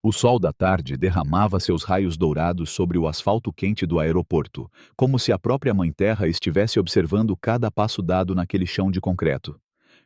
O sol da tarde derramava seus raios dourados sobre o asfalto quente do aeroporto, como se a própria Mãe Terra estivesse observando cada passo dado naquele chão de concreto.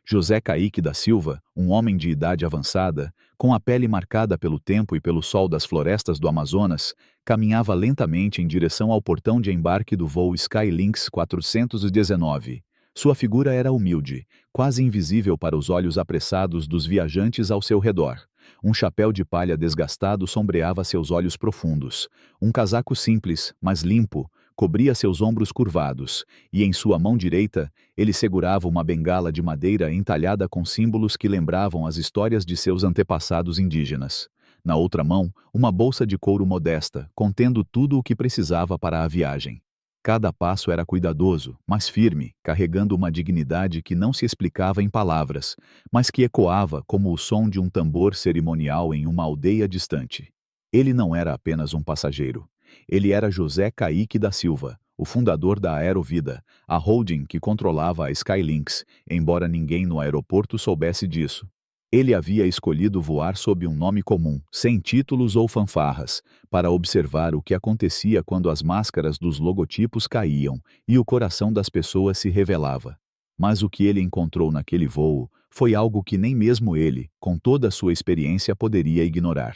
José Caíque da Silva, um homem de idade avançada, com a pele marcada pelo tempo e pelo sol das florestas do Amazonas, caminhava lentamente em direção ao portão de embarque do voo Skylynx 419. Sua figura era humilde, quase invisível para os olhos apressados dos viajantes ao seu redor. Um chapéu de palha desgastado sombreava seus olhos profundos. Um casaco simples, mas limpo, cobria seus ombros curvados, e em sua mão direita, ele segurava uma bengala de madeira entalhada com símbolos que lembravam as histórias de seus antepassados indígenas. Na outra mão, uma bolsa de couro modesta, contendo tudo o que precisava para a viagem. Cada passo era cuidadoso, mas firme, carregando uma dignidade que não se explicava em palavras, mas que ecoava como o som de um tambor cerimonial em uma aldeia distante. Ele não era apenas um passageiro. Ele era José Caíque da Silva, o fundador da Aerovida, a holding que controlava a Skylynx, embora ninguém no aeroporto soubesse disso. Ele havia escolhido voar sob um nome comum, sem títulos ou fanfarras, para observar o que acontecia quando as máscaras dos logotipos caíam e o coração das pessoas se revelava. Mas o que ele encontrou naquele voo foi algo que nem mesmo ele, com toda a sua experiência, poderia ignorar.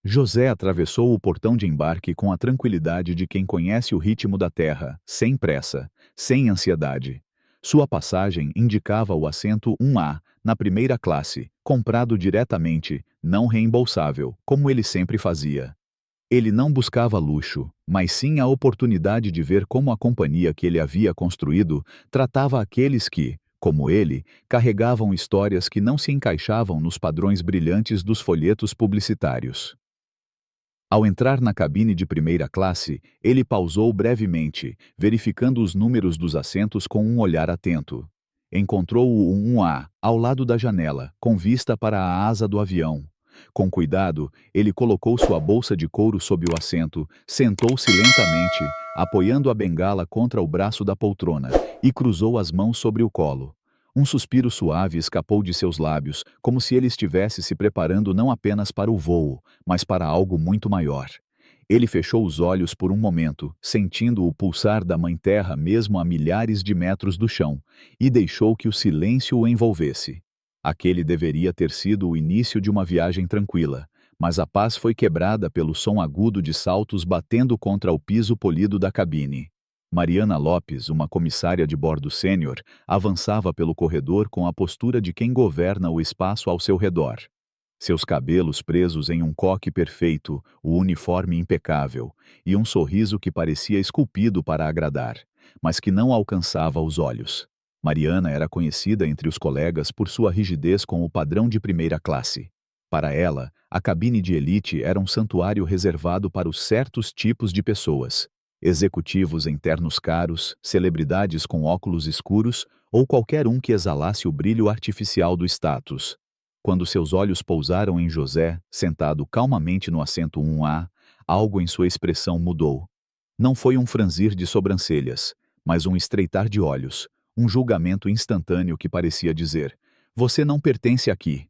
José atravessou o portão de embarque com a tranquilidade de quem conhece o ritmo da terra, sem pressa, sem ansiedade. Sua passagem indicava o assento 1A, na primeira classe, comprado diretamente, não reembolsável, como ele sempre fazia. Ele não buscava luxo, mas sim a oportunidade de ver como a companhia que ele havia construído tratava aqueles que, como ele, carregavam histórias que não se encaixavam nos padrões brilhantes dos folhetos publicitários. Ao entrar na cabine de primeira classe, ele pausou brevemente, verificando os números dos assentos com um olhar atento. Encontrou o 1A, ao lado da janela, com vista para a asa do avião. Com cuidado, ele colocou sua bolsa de couro sob o assento, sentou-se lentamente, apoiando a bengala contra o braço da poltrona, e cruzou as mãos sobre o colo. Um suspiro suave escapou de seus lábios, como se ele estivesse se preparando não apenas para o voo, mas para algo muito maior. Ele fechou os olhos por um momento, sentindo o pulsar da Mãe Terra mesmo a milhares de metros do chão, e deixou que o silêncio o envolvesse. Aquele deveria ter sido o início de uma viagem tranquila, mas a paz foi quebrada pelo som agudo de saltos batendo contra o piso polido da cabine. Mariana Lopes, uma comissária de bordo sênior, avançava pelo corredor com a postura de quem governa o espaço ao seu redor. Seus cabelos presos em um coque perfeito, o uniforme impecável, e um sorriso que parecia esculpido para agradar, mas que não alcançava os olhos. Mariana era conhecida entre os colegas por sua rigidez com o padrão de primeira classe. Para ela, a cabine de elite era um santuário reservado para os certos tipos de pessoas. Executivos em ternos caros, celebridades com óculos escuros ou qualquer um que exalasse o brilho artificial do status. Quando seus olhos pousaram em José, sentado calmamente no assento 1A, algo em sua expressão mudou. Não foi um franzir de sobrancelhas, mas um estreitar de olhos, um julgamento instantâneo que parecia dizer: "Você não pertence aqui."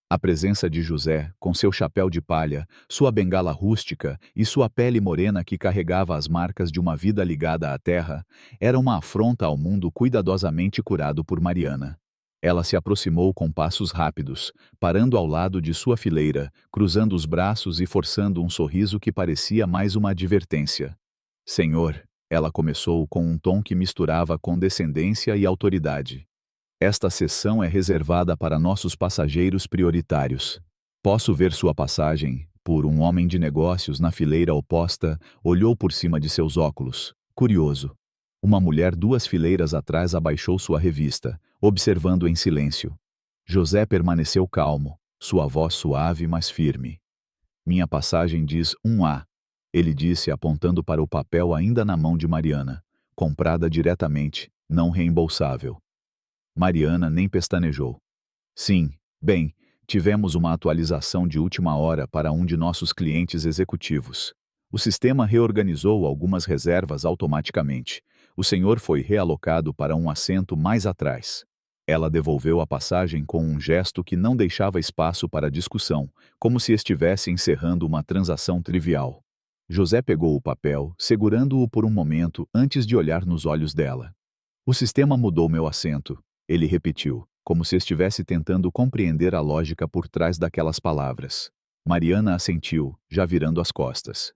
A presença de José, com seu chapéu de palha, sua bengala rústica e sua pele morena que carregava as marcas de uma vida ligada à terra, era uma afronta ao mundo cuidadosamente curado por Mariana. Ela se aproximou com passos rápidos, parando ao lado de sua fileira, cruzando os braços e forçando um sorriso que parecia mais uma advertência. "Senhor", ela começou com um tom que misturava condescendência e autoridade. "Esta sessão é reservada para nossos passageiros prioritários. Posso ver sua passagem?" Por um homem de negócios na fileira oposta, olhou por cima de seus óculos, curioso. Uma mulher 2 fileiras atrás abaixou sua revista, observando em silêncio. José permaneceu calmo, sua voz suave mas firme. "Minha passagem diz 1A", ele disse apontando para o papel ainda na mão de Mariana. "Comprada diretamente, não reembolsável." Mariana nem pestanejou. "Sim, bem, tivemos uma atualização de última hora para um de nossos clientes executivos. O sistema reorganizou algumas reservas automaticamente. O senhor foi realocado para um assento mais atrás." Ela devolveu a passagem com um gesto que não deixava espaço para discussão, como se estivesse encerrando uma transação trivial. José pegou o papel, segurando-o por um momento antes de olhar nos olhos dela. O sistema mudou meu assento, ele repetiu, como se estivesse tentando compreender a lógica por trás daquelas palavras. Mariana assentiu, já virando as costas.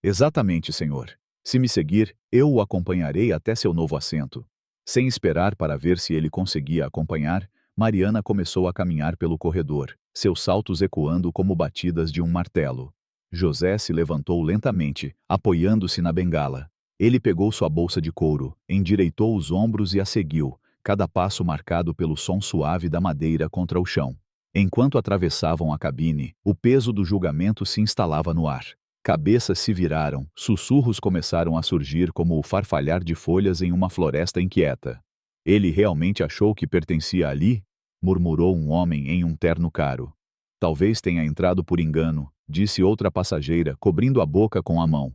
Exatamente, senhor. Se me seguir, eu o acompanharei até seu novo assento. Sem esperar para ver se ele conseguia acompanhar, Mariana começou a caminhar pelo corredor, seus saltos ecoando como batidas de um martelo. José se levantou lentamente, apoiando-se na bengala. Ele pegou sua bolsa de couro, endireitou os ombros e a seguiu, cada passo marcado pelo som suave da madeira contra o chão. Enquanto atravessavam a cabine, o peso do julgamento se instalava no ar. Cabeças se viraram, sussurros começaram a surgir como o farfalhar de folhas em uma floresta inquieta. Ele realmente achou que pertencia ali? Murmurou um homem em um terno caro. Talvez tenha entrado por engano, disse outra passageira, cobrindo a boca com a mão.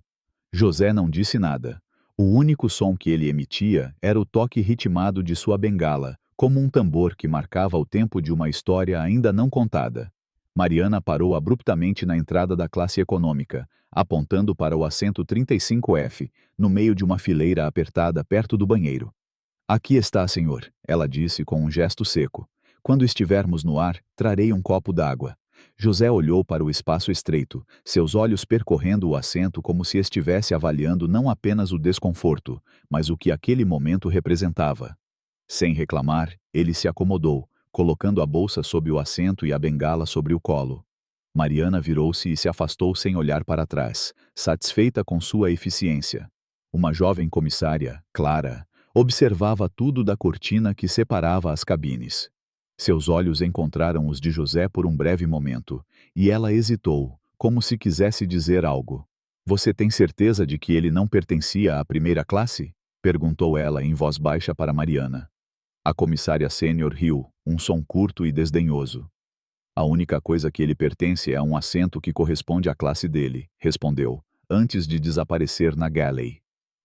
José não disse nada. O único som que ele emitia era o toque ritmado de sua bengala, como um tambor que marcava o tempo de uma história ainda não contada. Mariana parou abruptamente na entrada da classe econômica, apontando para o assento 35F, no meio de uma fileira apertada perto do banheiro. Aqui está, senhor, ela disse com um gesto seco. Quando estivermos no ar, trarei um copo d'água. José olhou para o espaço estreito, seus olhos percorrendo o assento como se estivesse avaliando não apenas o desconforto, mas o que aquele momento representava. Sem reclamar, ele se acomodou, colocando a bolsa sob o assento e a bengala sobre o colo. Mariana virou-se e se afastou sem olhar para trás, satisfeita com sua eficiência. Uma jovem comissária, Clara, observava tudo da cortina que separava as cabines. Seus olhos encontraram os de José por um breve momento, e ela hesitou, como se quisesse dizer algo. Você tem certeza de que ele não pertencia à primeira classe? Perguntou ela em voz baixa para Mariana. A comissária sênior riu, um som curto e desdenhoso. A única coisa que ele pertence é um assento que corresponde à classe dele, respondeu, antes de desaparecer na galley.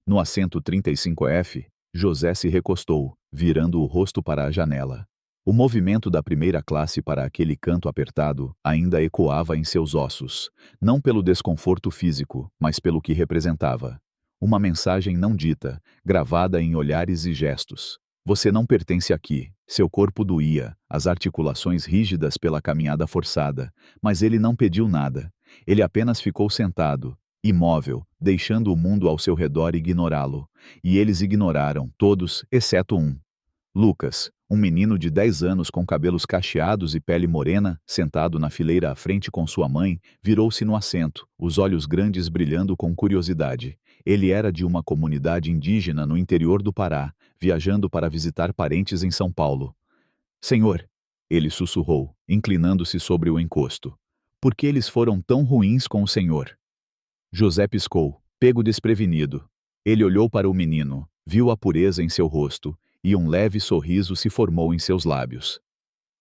No assento 35F, José se recostou, virando o rosto para a janela. O movimento da primeira classe para aquele canto apertado ainda ecoava em seus ossos, não pelo desconforto físico, mas pelo que representava. Uma mensagem não dita, gravada em olhares e gestos. Você não pertence aqui. Seu corpo doía, as articulações rígidas pela caminhada forçada, mas ele não pediu nada. Ele apenas ficou sentado, imóvel, deixando o mundo ao seu redor ignorá-lo. E eles ignoraram, todos, exceto um. Lucas, um menino de 10 anos com cabelos cacheados e pele morena, sentado na fileira à frente com sua mãe, virou-se no assento, os olhos grandes brilhando com curiosidade. Ele era de uma comunidade indígena no interior do Pará, viajando para visitar parentes em São Paulo. Senhor, ele sussurrou, inclinando-se sobre o encosto. Por que eles foram tão ruins com o senhor? José piscou, pego desprevenido. Ele olhou para o menino, viu a pureza em seu rosto, e um leve sorriso se formou em seus lábios.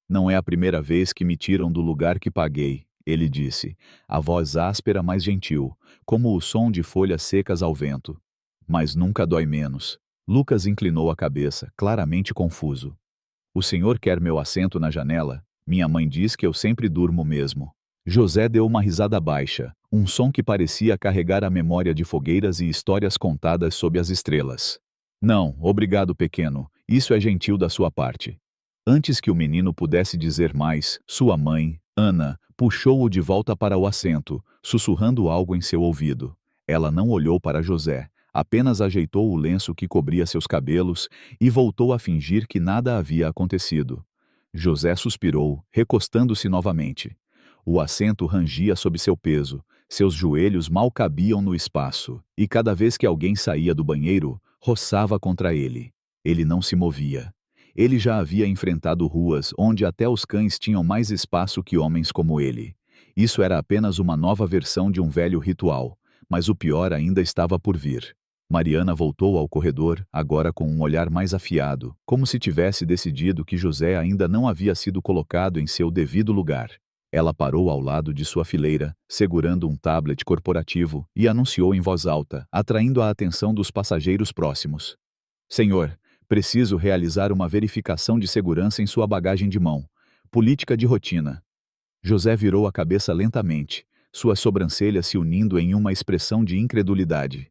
Não é a primeira vez que me tiram do lugar que paguei, ele disse, a voz áspera mas gentil, como o som de folhas secas ao vento. Mas nunca dói menos. Lucas inclinou a cabeça, claramente confuso. O senhor quer meu assento na janela? Minha mãe diz que eu sempre durmo mesmo. José deu uma risada baixa, um som que parecia carregar a memória de fogueiras e histórias contadas sob as estrelas. Não, obrigado, pequeno, isso é gentil da sua parte. Antes que o menino pudesse dizer mais, sua mãe, Ana, puxou-o de volta para o assento, sussurrando algo em seu ouvido. Ela não olhou para José, apenas ajeitou o lenço que cobria seus cabelos e voltou a fingir que nada havia acontecido. José suspirou, recostando-se novamente. O assento rangia sob seu peso, seus joelhos mal cabiam no espaço, e cada vez que alguém saía do banheiro, roçava contra ele. Ele não se movia. Ele já havia enfrentado ruas onde até os cães tinham mais espaço que homens como ele. Isso era apenas uma nova versão de um velho ritual, mas o pior ainda estava por vir. Mariana voltou ao corredor, agora com um olhar mais afiado, como se tivesse decidido que José ainda não havia sido colocado em seu devido lugar. Ela parou ao lado de sua fileira, segurando um tablet corporativo, e anunciou em voz alta, atraindo a atenção dos passageiros próximos. Senhor, Preciso realizar uma verificação de segurança em sua bagagem de mão. Política de rotina. José virou a cabeça lentamente, suas sobrancelhas se unindo em uma expressão de incredulidade.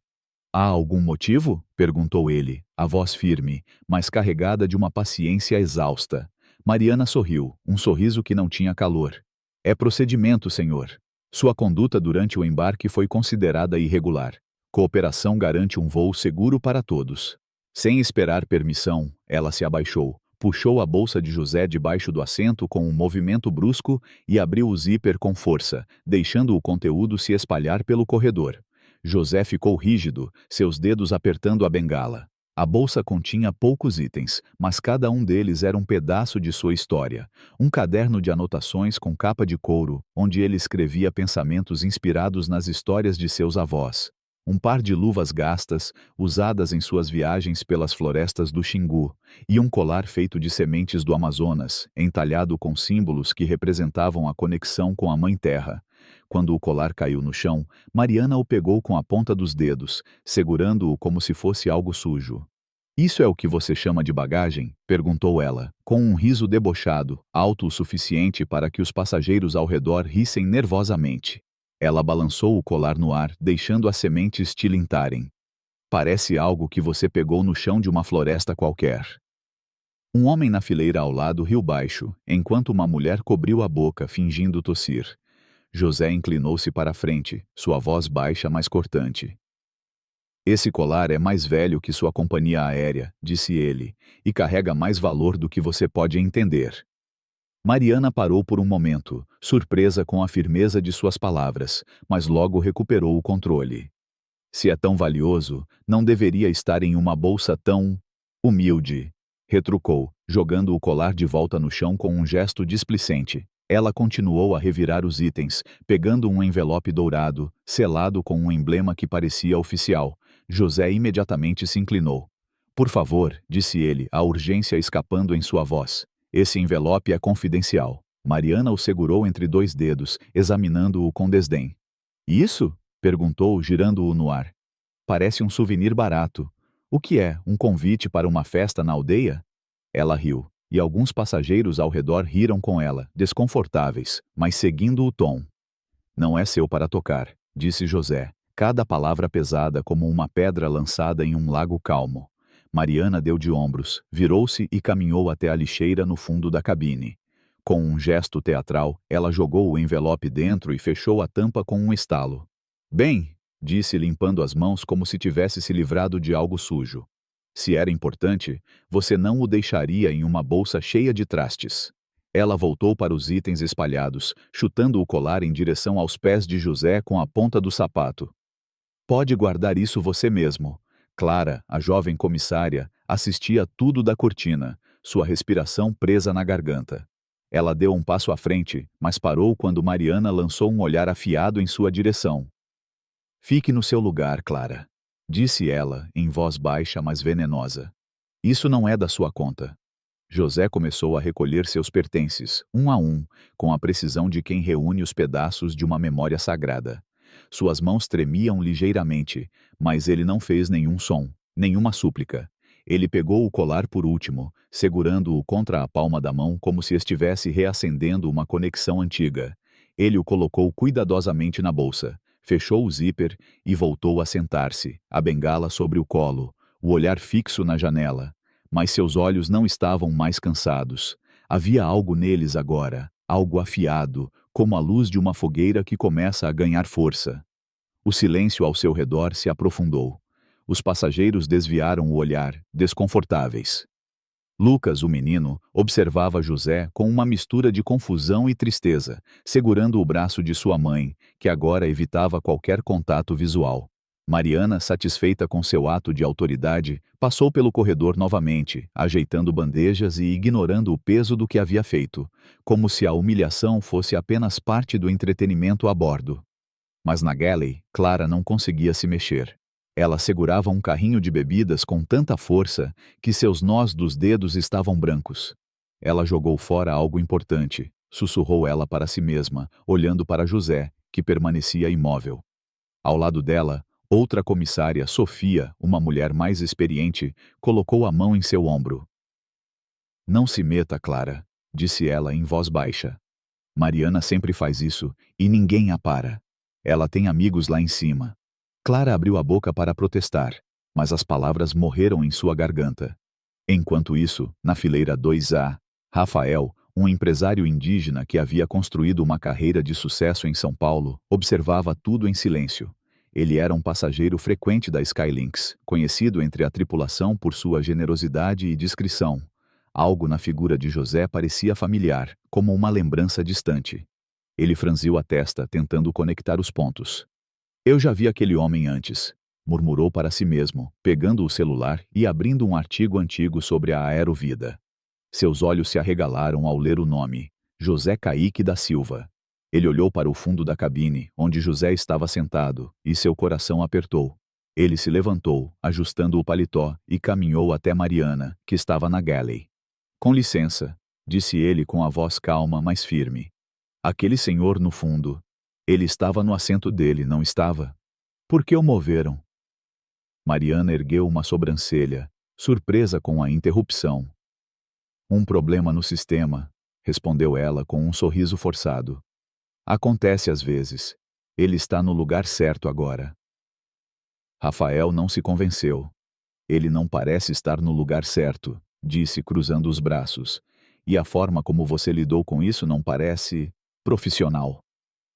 Há algum motivo? Perguntou ele, a voz firme, mas carregada de uma paciência exausta. Mariana sorriu, um sorriso que não tinha calor. É procedimento, senhor. Sua conduta durante o embarque foi considerada irregular. Cooperação garante um voo seguro para todos. Sem esperar permissão, ela se abaixou, puxou a bolsa de José debaixo do assento com um movimento brusco e abriu o zíper com força, deixando o conteúdo se espalhar pelo corredor. José ficou rígido, seus dedos apertando a bengala. A bolsa continha poucos itens, mas cada um deles era um pedaço de sua história. Um caderno de anotações com capa de couro, onde ele escrevia pensamentos inspirados nas histórias de seus avós. Um par de luvas gastas, usadas em suas viagens pelas florestas do Xingu, e um colar feito de sementes do Amazonas, entalhado com símbolos que representavam a conexão com a Mãe Terra. Quando o colar caiu no chão, Mariana o pegou com a ponta dos dedos, segurando-o como se fosse algo sujo. Isso é o que você chama de bagagem? Perguntou ela, com um riso debochado, alto o suficiente para que os passageiros ao redor rissem nervosamente. Ela balançou o colar no ar, deixando as sementes tilintarem. Parece algo que você pegou no chão de uma floresta qualquer. Um homem na fileira ao lado riu baixo, enquanto uma mulher cobriu a boca, fingindo tossir. José inclinou-se para a frente, sua voz baixa, mas cortante. Esse colar é mais velho que sua companhia aérea, disse ele, e carrega mais valor do que você pode entender. Mariana parou por um momento, surpresa com a firmeza de suas palavras, mas logo recuperou o controle. Se é tão valioso, não deveria estar em uma bolsa tão humilde, retrucou, jogando o colar de volta no chão com um gesto displicente. Ela continuou a revirar os itens, pegando um envelope dourado, selado com um emblema que parecia oficial. José imediatamente se inclinou. Por favor, disse ele, a urgência escapando em sua voz. Esse envelope é confidencial. Mariana o segurou entre dois dedos, examinando-o com desdém. Isso? Perguntou, girando-o no ar. Parece um souvenir barato. O que é, um convite para uma festa na aldeia? Ela riu, e alguns passageiros ao redor riram com ela, desconfortáveis, mas seguindo o tom. Não é seu para tocar, disse José, cada palavra pesada como uma pedra lançada em um lago calmo. Mariana deu de ombros, virou-se e caminhou até a lixeira no fundo da cabine. Com um gesto teatral, ela jogou o envelope dentro e fechou a tampa com um estalo. Bem, disse limpando as mãos como se tivesse se livrado de algo sujo. Se era importante, você não o deixaria em uma bolsa cheia de trastes. Ela voltou para os itens espalhados, chutando o colar em direção aos pés de José com a ponta do sapato. Pode guardar isso você mesmo. Clara, a jovem comissária, assistia tudo da cortina, sua respiração presa na garganta. Ela deu um passo à frente, mas parou quando Mariana lançou um olhar afiado em sua direção. Fique no seu lugar, Clara, disse ela, em voz baixa mas venenosa. Isso não é da sua conta. José começou a recolher seus pertences, um a um, com a precisão de quem reúne os pedaços de uma memória sagrada. Suas mãos tremiam ligeiramente, mas ele não fez nenhum som, nenhuma súplica. Ele pegou o colar por último, segurando-o contra a palma da mão como se estivesse reacendendo uma conexão antiga. Ele o colocou cuidadosamente na bolsa, fechou o zíper e voltou a sentar-se, a bengala sobre o colo, o olhar fixo na janela. Mas seus olhos não estavam mais cansados. Havia algo neles agora, algo afiado, como a luz de uma fogueira que começa a ganhar força. O silêncio ao seu redor se aprofundou. Os passageiros desviaram o olhar, desconfortáveis. Lucas, o menino, observava José com uma mistura de confusão e tristeza, segurando o braço de sua mãe, que agora evitava qualquer contato visual. Mariana, satisfeita com seu ato de autoridade, passou pelo corredor novamente, ajeitando bandejas e ignorando o peso do que havia feito, como se a humilhação fosse apenas parte do entretenimento a bordo. Mas na galley, Clara não conseguia se mexer. Ela segurava um carrinho de bebidas com tanta força que seus nós dos dedos estavam brancos. Ela jogou fora algo importante, sussurrou ela para si mesma, olhando para José, que permanecia imóvel. Ao lado dela, Outra comissária, Sofia, uma mulher mais experiente, colocou a mão em seu ombro. Não se meta, Clara, disse ela em voz baixa. Mariana sempre faz isso, e ninguém a para. Ela tem amigos lá em cima. Clara abriu a boca para protestar, mas as palavras morreram em sua garganta. Enquanto isso, na fileira 2A, Rafael, um empresário indígena que havia construído uma carreira de sucesso em São Paulo, observava tudo em silêncio. Ele era um passageiro frequente da Skylynx, conhecido entre a tripulação por sua generosidade e discrição. Algo na figura de José parecia familiar, como uma lembrança distante. Ele franziu a testa, tentando conectar os pontos. Eu já vi aquele homem antes, murmurou para si mesmo, pegando o celular e abrindo um artigo antigo sobre a aerovida. Seus olhos se arregalaram ao ler o nome, José Caíque da Silva. Ele olhou para o fundo da cabine, onde José estava sentado, e seu coração apertou. Ele se levantou, ajustando o paletó, e caminhou até Mariana, que estava na galley. Com licença, disse ele com a voz calma, mas firme. Aquele senhor no fundo. Ele estava no assento dele, não estava? Por que o moveram? Mariana ergueu uma sobrancelha, surpresa com a interrupção. Um problema no sistema, respondeu ela com um sorriso forçado. Acontece às vezes. Ele está no lugar certo agora. Rafael não se convenceu. Ele não parece estar no lugar certo, disse cruzando os braços. E a forma como você lidou com isso não parece profissional.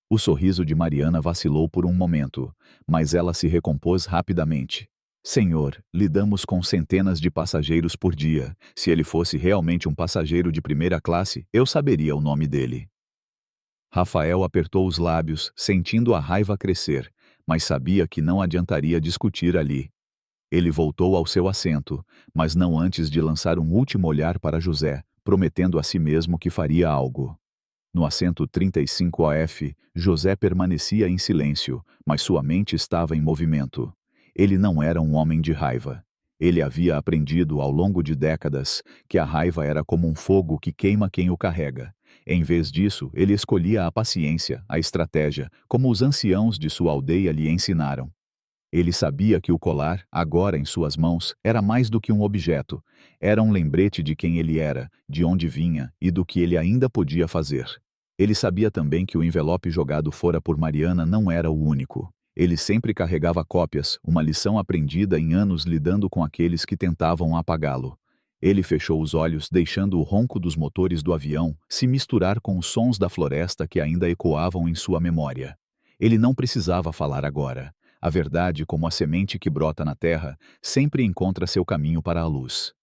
O sorriso de Mariana vacilou por um momento, mas ela se recompôs rapidamente. Senhor, lidamos com centenas de passageiros por dia. Se ele fosse realmente um passageiro de primeira classe, eu saberia o nome dele. Rafael apertou os lábios, sentindo a raiva crescer, mas sabia que não adiantaria discutir ali. Ele voltou ao seu assento, mas não antes de lançar um último olhar para José, prometendo a si mesmo que faria algo. No assento 35AF, José permanecia em silêncio, mas sua mente estava em movimento. Ele não era um homem de raiva. Ele havia aprendido ao longo de décadas que a raiva era como um fogo que queima quem o carrega. Em vez disso, ele escolhia a paciência, a estratégia, como os anciãos de sua aldeia lhe ensinaram. Ele sabia que o colar, agora em suas mãos, era mais do que um objeto. Era um lembrete de quem ele era, de onde vinha e do que ele ainda podia fazer. Ele sabia também que o envelope jogado fora por Mariana não era o único. Ele sempre carregava cópias, uma lição aprendida em anos lidando com aqueles que tentavam apagá-lo. Ele fechou os olhos, deixando o ronco dos motores do avião se misturar com os sons da floresta que ainda ecoavam em sua memória. Ele não precisava falar agora. A verdade, como a semente que brota na terra, sempre encontra seu caminho para a luz.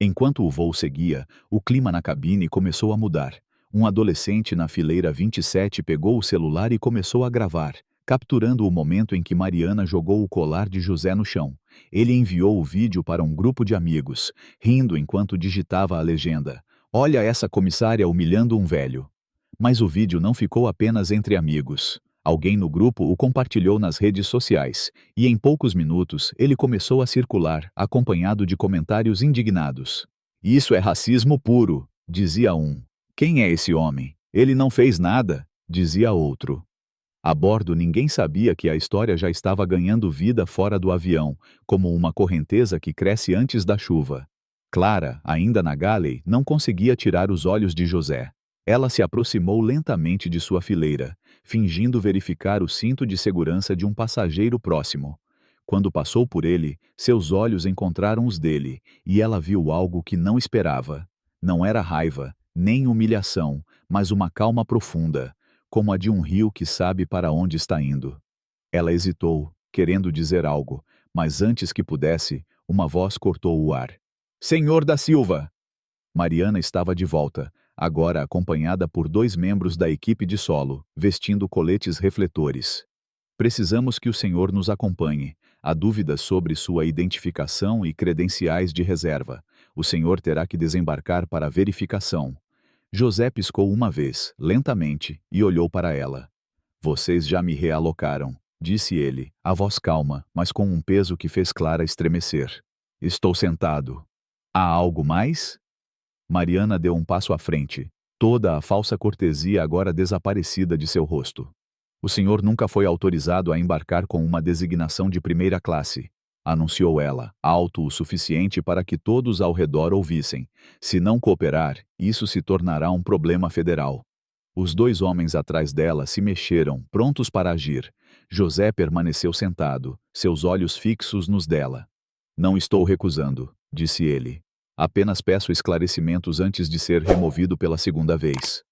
Enquanto o voo seguia, o clima na cabine começou a mudar. Um adolescente na fileira 27 pegou o celular e começou a gravar, capturando o momento em que Mariana jogou o colar de José no chão. Ele enviou o vídeo para um grupo de amigos, rindo enquanto digitava a legenda: "Olha essa comissária humilhando um velho." Mas o vídeo não ficou apenas entre amigos. Alguém no grupo o compartilhou nas redes sociais, e em poucos minutos ele começou a circular, acompanhado de comentários indignados. "Isso é racismo puro", dizia um. "Quem é esse homem? Ele não fez nada", dizia outro. A bordo ninguém sabia que a história já estava ganhando vida fora do avião, como uma correnteza que cresce antes da chuva. Clara, ainda na galley, não conseguia tirar os olhos de José. Ela se aproximou lentamente de sua fileira, fingindo verificar o cinto de segurança de um passageiro próximo. Quando passou por ele, seus olhos encontraram os dele, e ela viu algo que não esperava. Não era raiva, nem humilhação, mas uma calma profunda, como a de um rio que sabe para onde está indo. Ela hesitou, querendo dizer algo, mas antes que pudesse, uma voz cortou o ar. "Senhor da Silva!" Mariana estava de volta, agora acompanhada por 2 membros da equipe de solo, vestindo coletes refletores. "Precisamos que o senhor nos acompanhe. Há dúvidas sobre sua identificação e credenciais de reserva. O senhor terá que desembarcar para verificação." José piscou uma vez, lentamente, e olhou para ela. "Vocês já me realocaram", disse ele, a voz calma, mas com um peso que fez Clara estremecer. "Estou sentado. Há algo mais?" Mariana deu um passo à frente, toda a falsa cortesia agora desaparecida de seu rosto. O senhor nunca foi autorizado a embarcar com uma designação de primeira classe, anunciou ela, alto o suficiente para que todos ao redor ouvissem. Se não cooperar, isso se tornará um problema federal. Os dois homens atrás dela se mexeram, prontos para agir. José permaneceu sentado, seus olhos fixos nos dela. Não estou recusando, disse ele. Apenas peço esclarecimentos antes de ser removido pela segunda vez.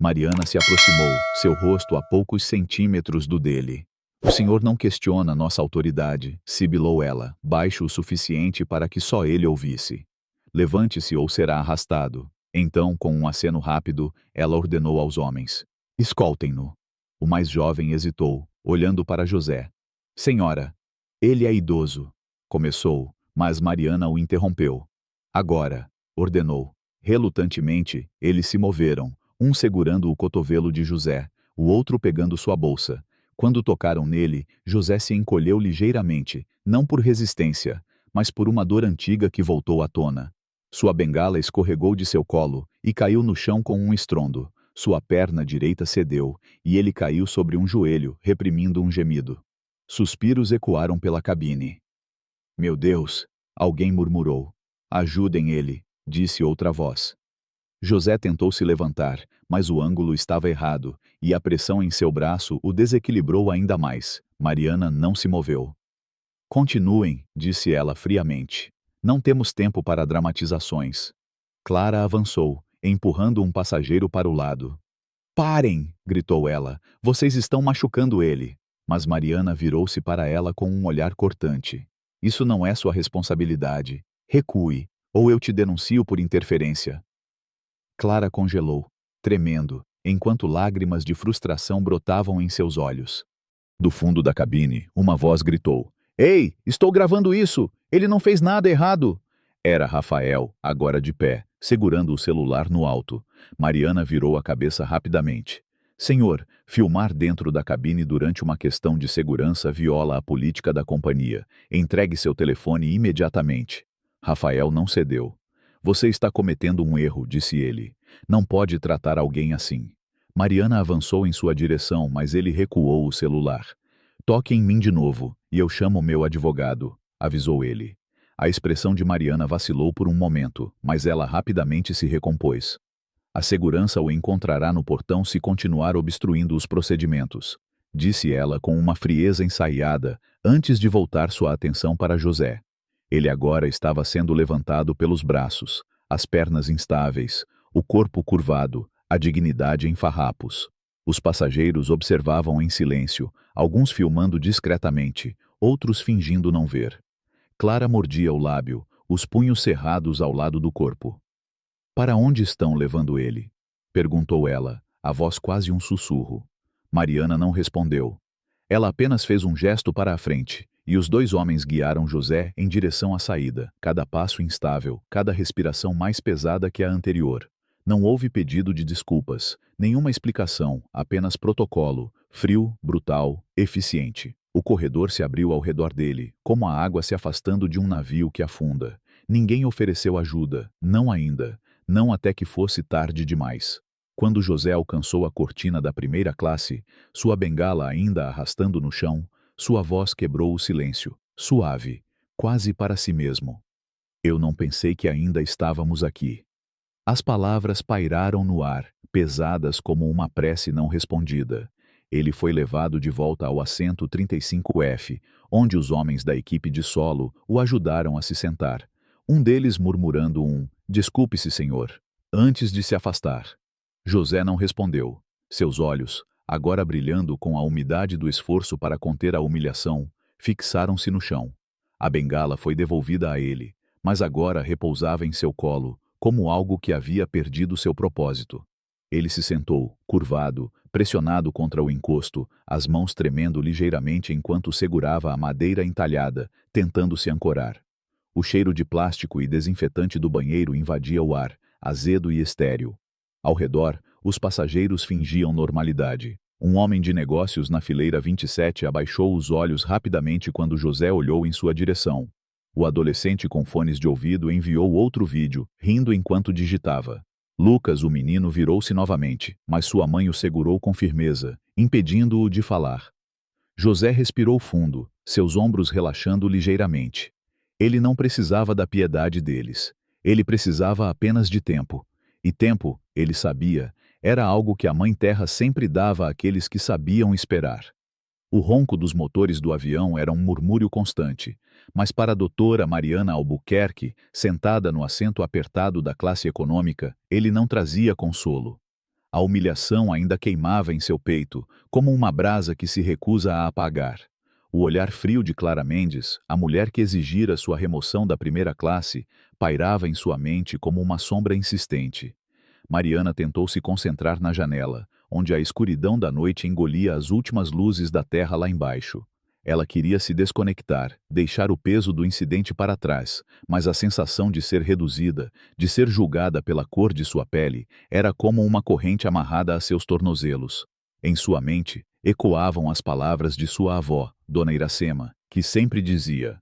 Mariana se aproximou, seu rosto a poucos centímetros do dele. O senhor não questiona nossa autoridade, sibilou ela, baixo o suficiente para que só ele ouvisse. Levante-se ou será arrastado. Então, com um aceno rápido, ela ordenou aos homens: escoltem-no. O mais jovem hesitou, olhando para José. Senhora, ele é idoso. Começou, mas Mariana o interrompeu. Agora, ordenou. Relutantemente, eles se moveram, um segurando o cotovelo de José, o outro pegando sua bolsa. Quando tocaram nele, José se encolheu ligeiramente, não por resistência, mas por uma dor antiga que voltou à tona. Sua bengala escorregou de seu colo e caiu no chão com um estrondo. Sua perna direita cedeu, e ele caiu sobre um joelho, reprimindo um gemido. Suspiros ecoaram pela cabine. Meu Deus! Alguém murmurou. Ajudem ele, disse outra voz. José tentou se levantar, mas o ângulo estava errado, e a pressão em seu braço o desequilibrou ainda mais. Mariana não se moveu. Continuem, disse ela friamente. Não temos tempo para dramatizações. Clara avançou, empurrando um passageiro para o lado. Parem! Gritou ela. Vocês estão machucando ele. Mas Mariana virou-se para ela com um olhar cortante. Isso não é sua responsabilidade. Recue, ou eu te denuncio por interferência. Clara congelou, tremendo, enquanto lágrimas de frustração brotavam em seus olhos. Do fundo da cabine, uma voz gritou: Ei, estou gravando isso! Ele não fez nada errado! Era Rafael, agora de pé, segurando o celular no alto. Mariana virou a cabeça rapidamente. Senhor, filmar dentro da cabine durante uma questão de segurança viola a política da companhia. Entregue seu telefone imediatamente. Rafael não cedeu. Você está cometendo um erro, disse ele. Não pode tratar alguém assim. Mariana avançou em sua direção, mas ele recuou o celular. Toque em mim de novo, e eu chamo meu advogado, avisou ele. A expressão de Mariana vacilou por um momento, mas ela rapidamente se recompôs. A segurança o encontrará no portão se continuar obstruindo os procedimentos, disse ela com uma frieza ensaiada, antes de voltar sua atenção para José. Ele agora estava sendo levantado pelos braços, as pernas instáveis, o corpo curvado, a dignidade em farrapos. Os passageiros observavam em silêncio, alguns filmando discretamente, outros fingindo não ver. Clara mordia o lábio, os punhos cerrados ao lado do corpo. Para onde estão levando ele? Perguntou ela, a voz quase um sussurro. Mariana não respondeu. Ela apenas fez um gesto para a frente, e os dois homens guiaram José em direção à saída, cada passo instável, cada respiração mais pesada que a anterior. Não houve pedido de desculpas, nenhuma explicação, apenas protocolo, frio, brutal, eficiente. O corredor se abriu ao redor dele, como a água se afastando de um navio que afunda. Ninguém ofereceu ajuda, não ainda, não até que fosse tarde demais. Quando José alcançou a cortina da primeira classe, sua bengala ainda arrastando no chão, sua voz quebrou o silêncio, suave, quase para si mesmo. Eu não pensei que ainda estávamos aqui. As palavras pairaram no ar, pesadas como uma prece não respondida. Ele foi levado de volta ao assento 35F, onde os homens da equipe de solo o ajudaram a se sentar. Um deles murmurando "Desculpe-se, senhor", antes de se afastar. José não respondeu. Seus olhos, agora brilhando com a umidade do esforço para conter a humilhação, fixaram-se no chão. A bengala foi devolvida a ele, mas agora repousava em seu colo, como algo que havia perdido seu propósito. Ele se sentou, curvado, pressionado contra o encosto, as mãos tremendo ligeiramente enquanto segurava a madeira entalhada, tentando se ancorar. O cheiro de plástico e desinfetante do banheiro invadia o ar, azedo e estéril. Ao redor, os passageiros fingiam normalidade. Um homem de negócios na fileira 27 abaixou os olhos rapidamente quando José olhou em sua direção. O adolescente com fones de ouvido enviou outro vídeo, rindo enquanto digitava. Lucas, o menino, virou-se novamente, mas sua mãe o segurou com firmeza, impedindo-o de falar. José respirou fundo, seus ombros relaxando ligeiramente. Ele não precisava da piedade deles. Ele precisava apenas de tempo. E tempo, ele sabia, era algo que a Mãe Terra sempre dava àqueles que sabiam esperar. O ronco dos motores do avião era um murmúrio constante, mas para a doutora Mariana Albuquerque, sentada no assento apertado da classe econômica, ele não trazia consolo. A humilhação ainda queimava em seu peito, como uma brasa que se recusa a apagar. O olhar frio de Clara Mendes, a mulher que exigira sua remoção da primeira classe, pairava em sua mente como uma sombra insistente. Mariana tentou se concentrar na janela, onde a escuridão da noite engolia as últimas luzes da terra lá embaixo. Ela queria se desconectar, deixar o peso do incidente para trás, mas a sensação de ser reduzida, de ser julgada pela cor de sua pele, era como uma corrente amarrada a seus tornozelos. Em sua mente, ecoavam as palavras de sua avó, Dona Iracema, que sempre dizia: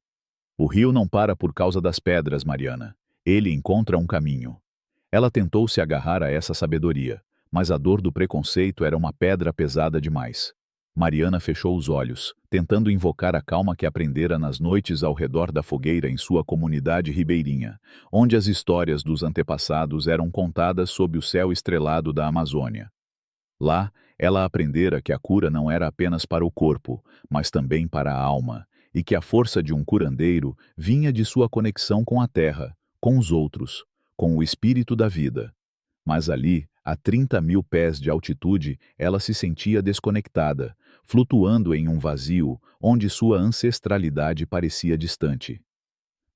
"O rio não para por causa das pedras, Mariana. Ele encontra um caminho." Ela tentou se agarrar a essa sabedoria, mas a dor do preconceito era uma pedra pesada demais. Mariana fechou os olhos, tentando invocar a calma que aprendera nas noites ao redor da fogueira em sua comunidade ribeirinha, onde as histórias dos antepassados eram contadas sob o céu estrelado da Amazônia. Lá, ela aprendera que a cura não era apenas para o corpo, mas também para a alma, e que a força de um curandeiro vinha de sua conexão com a terra, com os outros, com o espírito da vida. Mas ali, a 30.000 pés de altitude, ela se sentia desconectada, flutuando em um vazio onde sua ancestralidade parecia distante.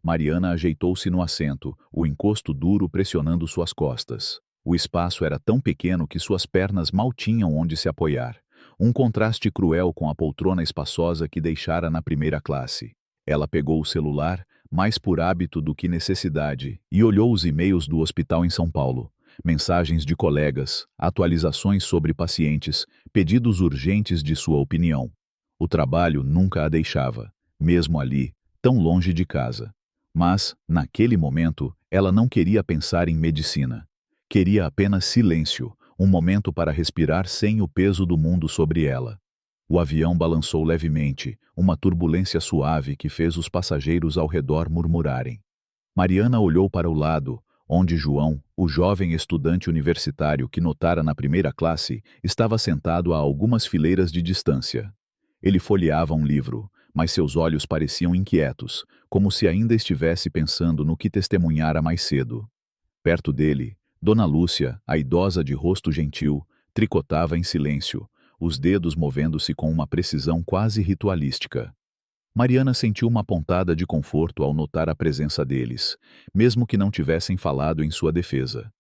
Mariana ajeitou-se no assento, o encosto duro pressionando suas costas. O espaço era tão pequeno que suas pernas mal tinham onde se apoiar. Um contraste cruel com a poltrona espaçosa que deixara na primeira classe. Ela pegou o celular, mais por hábito do que necessidade, e olhou os e-mails do hospital em São Paulo. Mensagens de colegas, atualizações sobre pacientes, pedidos urgentes de sua opinião. O trabalho nunca a deixava, mesmo ali, tão longe de casa. Mas, naquele momento, ela não queria pensar em medicina. Queria apenas silêncio, um momento para respirar sem o peso do mundo sobre ela. O avião balançou levemente, uma turbulência suave que fez os passageiros ao redor murmurarem. Mariana olhou para o lado, onde João, o jovem estudante universitário que notara na primeira classe, estava sentado a algumas fileiras de distância. Ele folheava um livro, mas seus olhos pareciam inquietos, como se ainda estivesse pensando no que testemunhara mais cedo. Perto dele, Dona Lúcia, a idosa de rosto gentil, tricotava em silêncio, os dedos movendo-se com uma precisão quase ritualística. Mariana sentiu uma pontada de conforto ao notar a presença deles, mesmo que não tivessem falado em sua defesa.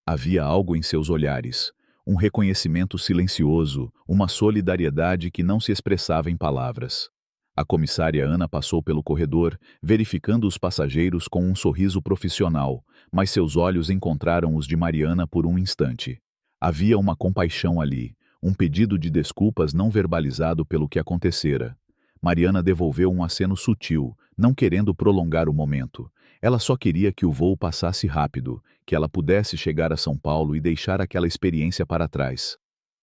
Havia algo em seus olhares, um reconhecimento silencioso, uma solidariedade que não se expressava em palavras. A comissária Ana passou pelo corredor, verificando os passageiros com um sorriso profissional, mas seus olhos encontraram os de Mariana por um instante. Havia uma compaixão ali, um pedido de desculpas não verbalizado pelo que acontecera. Mariana devolveu um aceno sutil, não querendo prolongar o momento. Ela só queria que o voo passasse rápido, que ela pudesse chegar a São Paulo e deixar aquela experiência para trás.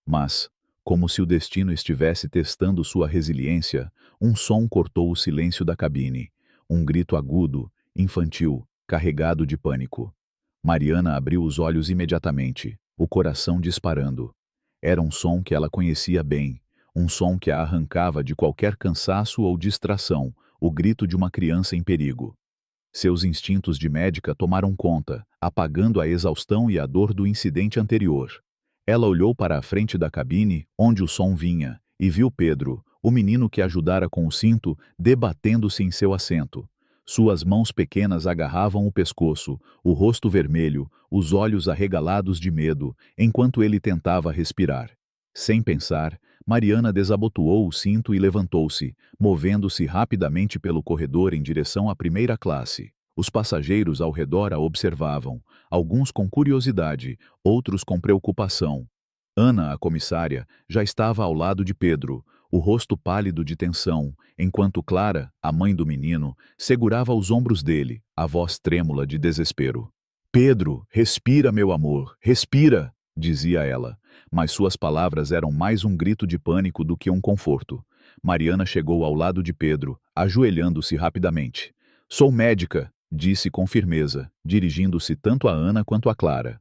Mas, como se o destino estivesse testando sua resiliência, um som cortou o silêncio da cabine. Um grito agudo, infantil, carregado de pânico. Mariana abriu os olhos imediatamente, o coração disparando. Era um som que ela conhecia bem, um som que a arrancava de qualquer cansaço ou distração, o grito de uma criança em perigo. Seus instintos de médica tomaram conta, apagando a exaustão e a dor do incidente anterior. Ela olhou para a frente da cabine, onde o som vinha, e viu Pedro, o menino que ajudara com o cinto, debatendo-se em seu assento. Suas mãos pequenas agarravam o pescoço, o rosto vermelho, os olhos arregalados de medo, enquanto ele tentava respirar. Sem pensar, Mariana desabotoou o cinto e levantou-se, movendo-se rapidamente pelo corredor em direção à primeira classe. Os passageiros ao redor a observavam, alguns com curiosidade, outros com preocupação. Ana, a comissária, já estava ao lado de Pedro, o rosto pálido de tensão, enquanto Clara, a mãe do menino, segurava os ombros dele, a voz trêmula de desespero. Pedro, respira, meu amor, respira, dizia ela, mas suas palavras eram mais um grito de pânico do que um conforto. Mariana chegou ao lado de Pedro, ajoelhando-se rapidamente. Sou médica, disse com firmeza, dirigindo-se tanto a Ana quanto a Clara.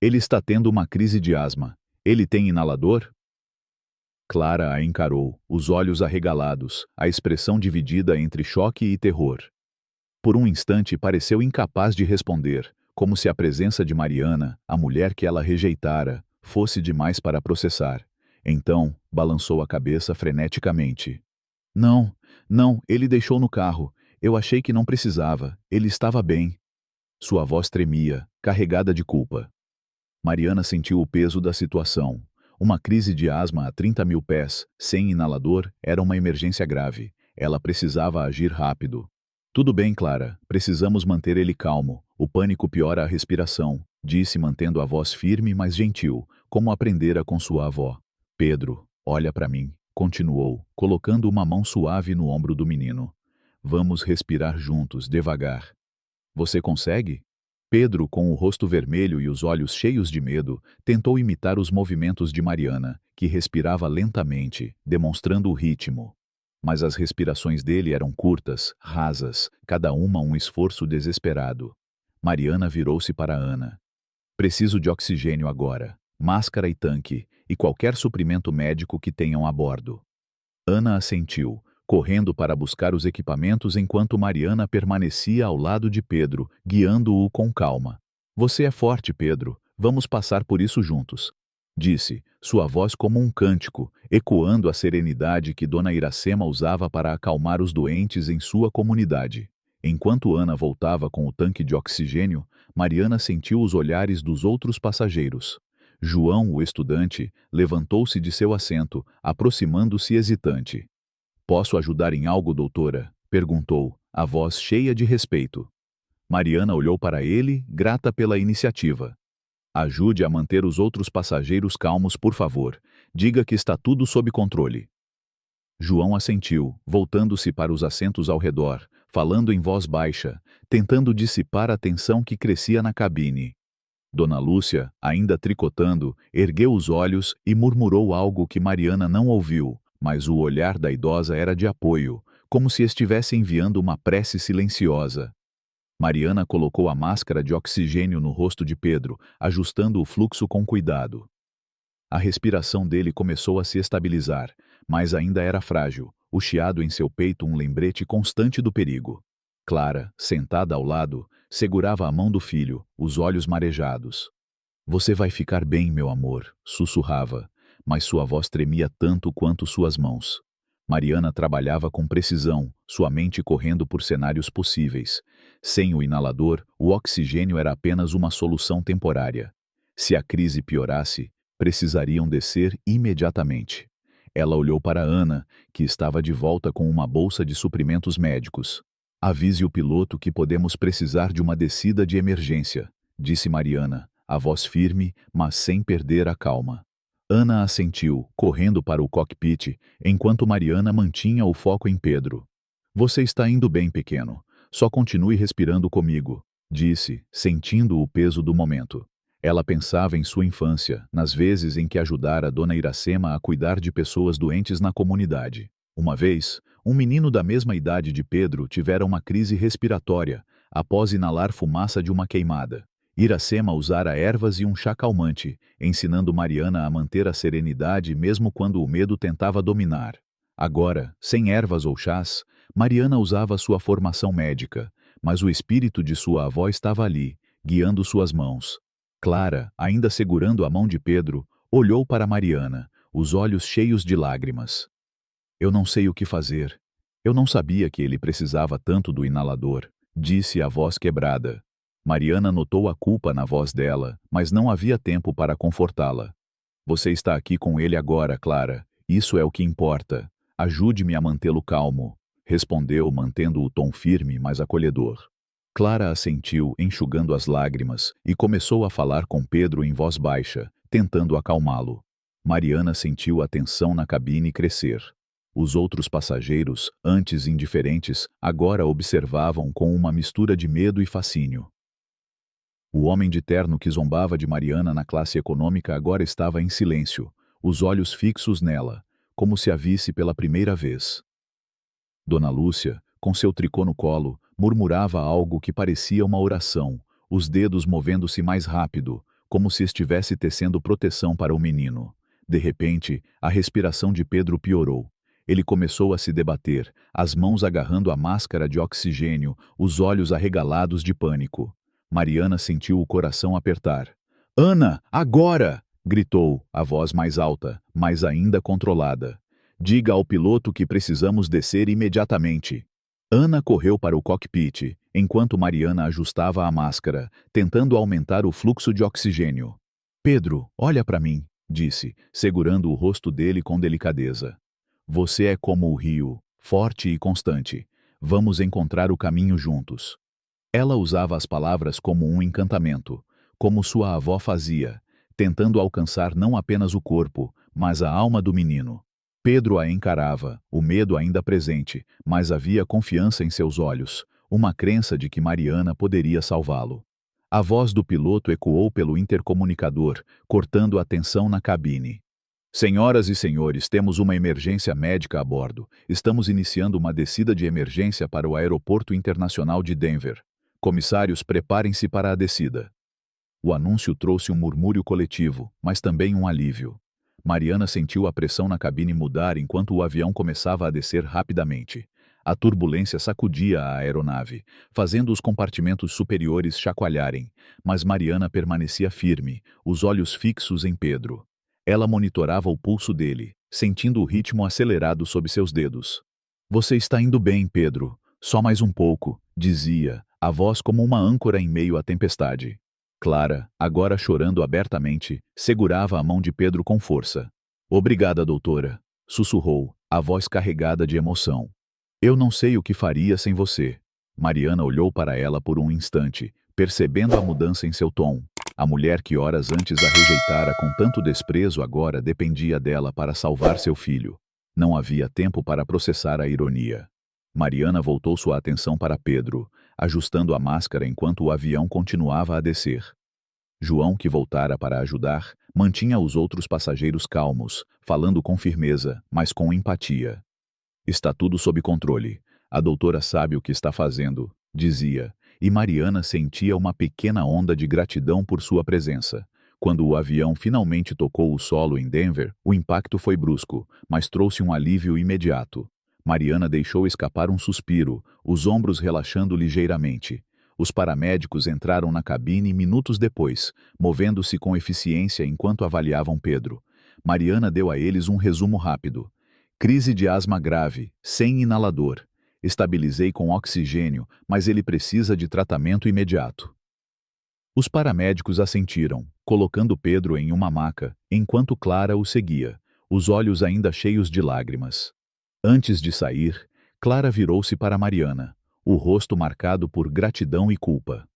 Ele está tendo uma crise de asma. Ele tem inalador? Clara a encarou, os olhos arregalados, a expressão dividida entre choque e terror. Por um instante pareceu incapaz de responder, como se a presença de Mariana, a mulher que ela rejeitara, fosse demais para processar. Então, balançou a cabeça freneticamente. Não, não, ele deixou no carro. Eu achei que não precisava. Ele estava bem. Sua voz tremia, carregada de culpa. Mariana sentiu o peso da situação. Uma crise de asma a 30.000 pés, sem inalador, era uma emergência grave. Ela precisava agir rápido. Tudo bem, Clara. Precisamos manter ele calmo. O pânico piora a respiração, disse mantendo a voz firme, mas gentil, como aprendera com sua avó. Pedro, olha para mim, continuou, colocando uma mão suave no ombro do menino. Vamos respirar juntos, devagar. Você consegue? Pedro, com o rosto vermelho e os olhos cheios de medo, tentou imitar os movimentos de Mariana, que respirava lentamente, demonstrando o ritmo. Mas as respirações dele eram curtas, rasas, cada uma um esforço desesperado. Mariana virou-se para Ana. Preciso de oxigênio agora, máscara e tanque, e qualquer suprimento médico que tenham a bordo. Ana assentiu, correndo para buscar os equipamentos enquanto Mariana permanecia ao lado de Pedro, guiando-o com calma. Você é forte, Pedro, vamos passar por isso juntos, disse, sua voz como um cântico, ecoando a serenidade que Dona Iracema usava para acalmar os doentes em sua comunidade. Enquanto Ana voltava com o tanque de oxigênio, Mariana sentiu os olhares dos outros passageiros. João, o estudante, levantou-se de seu assento, aproximando-se hesitante. Posso ajudar em algo, doutora? Perguntou, a voz cheia de respeito. Mariana olhou para ele, grata pela iniciativa. Ajude a manter os outros passageiros calmos, por favor. Diga que está tudo sob controle. João assentiu, voltando-se para os assentos ao redor, falando em voz baixa, tentando dissipar a tensão que crescia na cabine. Dona Lúcia, ainda tricotando, ergueu os olhos e murmurou algo que Mariana não ouviu, mas o olhar da idosa era de apoio, como se estivesse enviando uma prece silenciosa. Mariana colocou a máscara de oxigênio no rosto de Pedro, ajustando o fluxo com cuidado. A respiração dele começou a se estabilizar, mas ainda era frágil, o chiado em seu peito um lembrete constante do perigo. Clara, sentada ao lado, segurava a mão do filho, os olhos marejados. Você vai ficar bem, meu amor, sussurrava, mas sua voz tremia tanto quanto suas mãos. Mariana trabalhava com precisão, sua mente correndo por cenários possíveis. Sem o inalador, o oxigênio era apenas uma solução temporária. Se a crise piorasse, precisariam descer imediatamente. Ela olhou para Ana, que estava de volta com uma bolsa de suprimentos médicos. Avise o piloto que podemos precisar de uma descida de emergência, disse Mariana, a voz firme, mas sem perder a calma. Ana assentiu, correndo para o cockpit, enquanto Mariana mantinha o foco em Pedro. Você está indo bem, pequeno. Só continue respirando comigo, disse, sentindo o peso do momento. Ela pensava em sua infância, nas vezes em que ajudara Dona Iracema a cuidar de pessoas doentes na comunidade. Uma vez, um menino da mesma idade de Pedro tivera uma crise respiratória, após inalar fumaça de uma queimada. Iracema usara ervas e um chá calmante, ensinando Mariana a manter a serenidade mesmo quando o medo tentava dominar. Agora, sem ervas ou chás, Mariana usava sua formação médica, mas o espírito de sua avó estava ali, guiando suas mãos. Clara, ainda segurando a mão de Pedro, olhou para Mariana, os olhos cheios de lágrimas. Eu não sei o que fazer. Eu não sabia que ele precisava tanto do inalador, disse a voz quebrada. Mariana notou a culpa na voz dela, mas não havia tempo para confortá-la. Você está aqui com ele agora, Clara. Isso é o que importa. Ajude-me a mantê-lo calmo, respondeu, mantendo o tom firme, mas acolhedor. Clara assentiu, enxugando as lágrimas, e começou a falar com Pedro em voz baixa, tentando acalmá-lo. Mariana sentiu a tensão na cabine crescer. Os outros passageiros, antes indiferentes, agora observavam com uma mistura de medo e fascínio. O homem de terno que zombava de Mariana na classe econômica agora estava em silêncio, os olhos fixos nela, como se a visse pela primeira vez. Dona Lúcia, com seu tricô no colo, murmurava algo que parecia uma oração, os dedos movendo-se mais rápido, como se estivesse tecendo proteção para o menino. De repente, a respiração de Pedro piorou. Ele começou a se debater, as mãos agarrando a máscara de oxigênio, os olhos arregalados de pânico. Mariana sentiu o coração apertar. "Ana, agora!" gritou, a voz mais alta, mas ainda controlada. "Diga ao piloto que precisamos descer imediatamente." Ana correu para o cockpit, enquanto Mariana ajustava a máscara, tentando aumentar o fluxo de oxigênio. "Pedro, olha para mim", disse, segurando o rosto dele com delicadeza. "Você é como o rio, forte e constante. Vamos encontrar o caminho juntos." Ela usava as palavras como um encantamento, como sua avó fazia, tentando alcançar não apenas o corpo, mas a alma do menino. Pedro a encarava, o medo ainda presente, mas havia confiança em seus olhos, uma crença de que Mariana poderia salvá-lo. A voz do piloto ecoou pelo intercomunicador, cortando a tensão na cabine. "Senhoras e senhores, temos uma emergência médica a bordo. Estamos iniciando uma descida de emergência para o Aeroporto Internacional de Denver. Comissários, preparem-se para a descida." O anúncio trouxe um murmúrio coletivo, mas também um alívio. Mariana sentiu a pressão na cabine mudar enquanto o avião começava a descer rapidamente. A turbulência sacudia a aeronave, fazendo os compartimentos superiores chacoalharem, mas Mariana permanecia firme, os olhos fixos em Pedro. Ela monitorava o pulso dele, sentindo o ritmo acelerado sob seus dedos. "Você está indo bem, Pedro. Só mais um pouco", dizia, a voz como uma âncora em meio à tempestade. Clara, agora chorando abertamente, segurava a mão de Pedro com força. "Obrigada, doutora", sussurrou, a voz carregada de emoção. "Eu não sei o que faria sem você." Mariana olhou para ela por um instante, percebendo a mudança em seu tom. A mulher que horas antes a rejeitara com tanto desprezo agora dependia dela para salvar seu filho. Não havia tempo para processar a ironia. Mariana voltou sua atenção para Pedro, ajustando a máscara enquanto o avião continuava a descer. João, que voltara para ajudar, mantinha os outros passageiros calmos, falando com firmeza, mas com empatia. "Está tudo sob controle. A doutora sabe o que está fazendo", dizia, e Mariana sentia uma pequena onda de gratidão por sua presença. Quando o avião finalmente tocou o solo em Denver, o impacto foi brusco, mas trouxe um alívio imediato. Mariana deixou escapar um suspiro, os ombros relaxando ligeiramente. Os paramédicos entraram na cabine minutos depois, movendo-se com eficiência enquanto avaliavam Pedro. Mariana deu a eles um resumo rápido. "Crise de asma grave, sem inalador. Estabilizei com oxigênio, mas ele precisa de tratamento imediato." Os paramédicos assentiram, colocando Pedro em uma maca, enquanto Clara o seguia, os olhos ainda cheios de lágrimas. Antes de sair, Clara virou-se para Mariana, o rosto marcado por gratidão e culpa.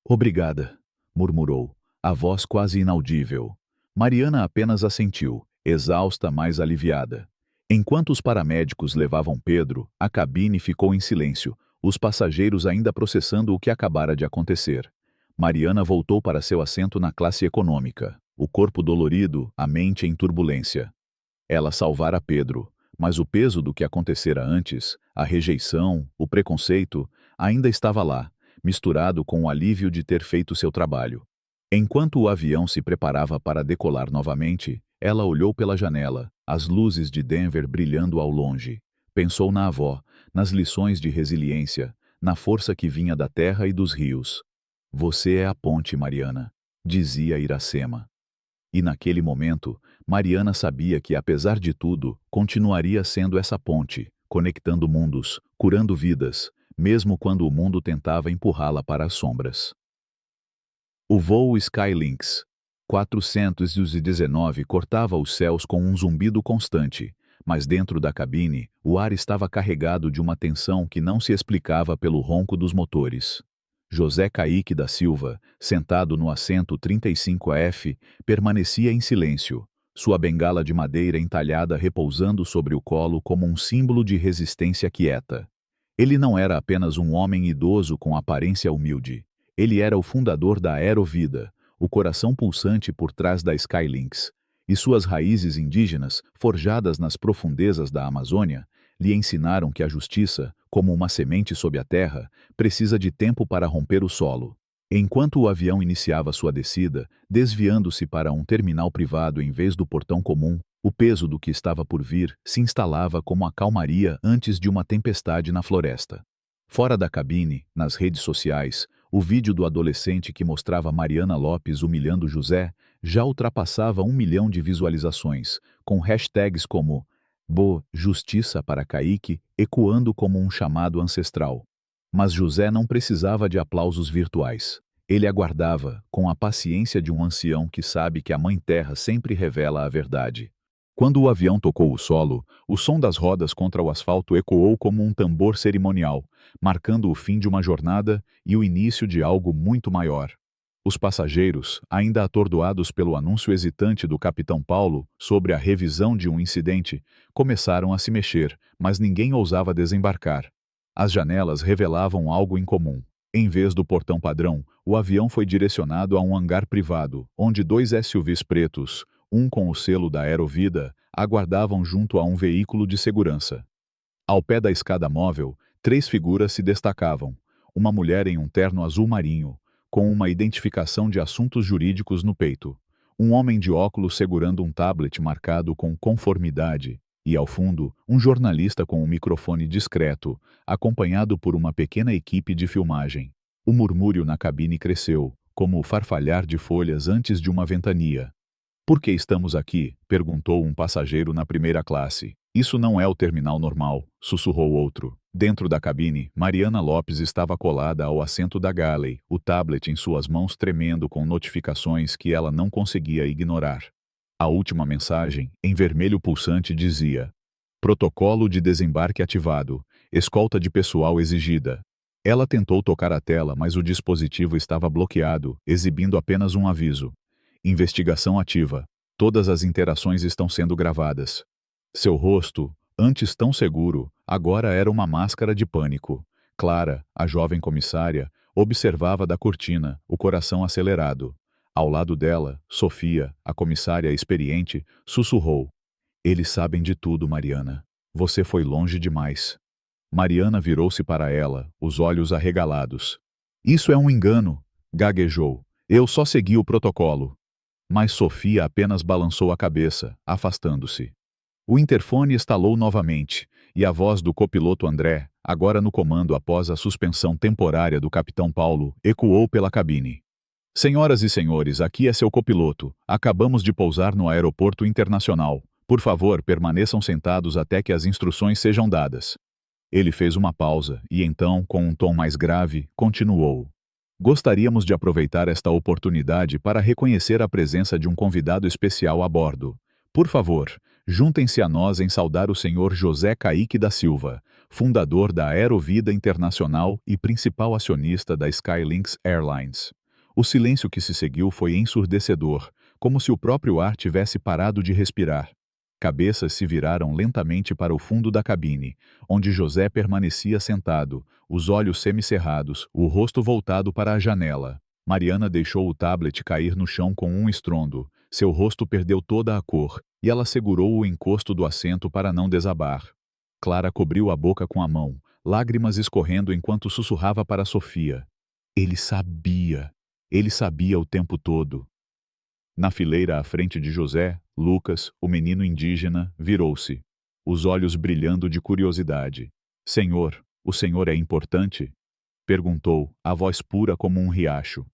"Obrigada", murmurou, a voz quase inaudível. Mariana apenas assentiu, exausta, mas aliviada. Enquanto os paramédicos levavam Pedro, a cabine ficou em silêncio, os passageiros ainda processando o que acabara de acontecer. Mariana voltou para seu assento na classe econômica, o corpo dolorido, a mente em turbulência. Ela salvara Pedro, mas o peso do que acontecera antes, a rejeição, o preconceito, ainda estava lá, misturado com o alívio de ter feito seu trabalho. Enquanto o avião se preparava para decolar novamente, ela olhou pela janela, as luzes de Denver brilhando ao longe. Pensou na avó, nas lições de resiliência, na força que vinha da terra e dos rios. "Você é a ponte, Mariana", dizia Iracema. E naquele momento, Mariana sabia que, apesar de tudo, continuaria sendo essa ponte, conectando mundos, curando vidas, mesmo quando o mundo tentava empurrá-la para as sombras. O voo Skylynx 419 cortava os céus com um zumbido constante, mas dentro da cabine, o ar estava carregado de uma tensão que não se explicava pelo ronco dos motores. José Caíque da Silva, sentado no assento 35F, permanecia em silêncio, sua bengala de madeira entalhada repousando sobre o colo como um símbolo de resistência quieta. Ele não era apenas um homem idoso com aparência humilde. Ele era o fundador da Aerovida, o coração pulsante por trás da Skylynx, e suas raízes indígenas, forjadas nas profundezas da Amazônia, lhe ensinaram que a justiça, como uma semente sob a terra, precisa de tempo para romper o solo. Enquanto o avião iniciava sua descida, desviando-se para um terminal privado em vez do portão comum, o peso do que estava por vir se instalava como a calmaria antes de uma tempestade na floresta. Fora da cabine, nas redes sociais, o vídeo do adolescente que mostrava Mariana Lopes humilhando José já ultrapassava 1 milhão de visualizações, com hashtags como Justiça para Kaique ecoando como um chamado ancestral. Mas José não precisava de aplausos virtuais. Ele aguardava, com a paciência de um ancião que sabe que a Mãe Terra sempre revela a verdade. Quando o avião tocou o solo, o som das rodas contra o asfalto ecoou como um tambor cerimonial, marcando o fim de uma jornada e o início de algo muito maior. Os passageiros, ainda atordoados pelo anúncio hesitante do capitão Paulo sobre a revisão de um incidente, começaram a se mexer, mas ninguém ousava desembarcar. As janelas revelavam algo incomum. Em vez do portão padrão, o avião foi direcionado a um hangar privado, onde 2 SUVs pretos, um com o selo da Aerovida, aguardavam junto a um veículo de segurança. Ao pé da escada móvel, 3 figuras se destacavam. Uma mulher em um terno azul marinho, com uma identificação de assuntos jurídicos no peito. Um homem de óculos segurando um tablet marcado com conformidade. E, ao fundo, um jornalista com um microfone discreto, acompanhado por uma pequena equipe de filmagem. O murmúrio na cabine cresceu, como o farfalhar de folhas antes de uma ventania. "Por que estamos aqui?", perguntou um passageiro na primeira classe. "Isso não é o terminal normal", sussurrou outro. Dentro da cabine, Mariana Lopes estava colada ao assento da galley, o tablet em suas mãos tremendo com notificações que ela não conseguia ignorar. A última mensagem, em vermelho pulsante, dizia: "Protocolo de desembarque ativado. Escolta de pessoal exigida." Ela tentou tocar a tela, mas o dispositivo estava bloqueado, exibindo apenas um aviso: "Investigação ativa. Todas as interações estão sendo gravadas." Seu rosto, antes tão seguro, agora era uma máscara de pânico. Clara, a jovem comissária, observava da cortina, o coração acelerado. Ao lado dela, Sofia, a comissária experiente, sussurrou: "Eles sabem de tudo, Mariana. Você foi longe demais." Mariana virou-se para ela, os olhos arregalados. "Isso é um engano", gaguejou. "Eu só segui o protocolo." Mas Sofia apenas balançou a cabeça, afastando-se. O interfone estalou novamente, e a voz do copiloto André, agora no comando após a suspensão temporária do capitão Paulo, ecoou pela cabine. "Senhoras e senhores, aqui é seu copiloto. Acabamos de pousar no aeroporto internacional. Por favor, permaneçam sentados até que as instruções sejam dadas." Ele fez uma pausa e então, com um tom mais grave, continuou: "Gostaríamos de aproveitar esta oportunidade para reconhecer a presença de um convidado especial a bordo. Por favor, juntem-se a nós em saudar o senhor José Kaique da Silva, fundador da Aerovida Internacional e principal acionista da Skylynx Airlines." O silêncio que se seguiu foi ensurdecedor, como se o próprio ar tivesse parado de respirar. Cabeças se viraram lentamente para o fundo da cabine, onde José permanecia sentado, os olhos semicerrados, o rosto voltado para a janela. Mariana deixou o tablet cair no chão com um estrondo. Seu rosto perdeu toda a cor, e ela segurou o encosto do assento para não desabar. Clara cobriu a boca com a mão, lágrimas escorrendo enquanto sussurrava para Sofia: "Ele sabia. Ele sabia o tempo todo." Na fileira à frente de José, Lucas, o menino indígena, virou-se, os olhos brilhando de curiosidade. "Senhor, o senhor é importante?" perguntou, a voz pura como um riacho.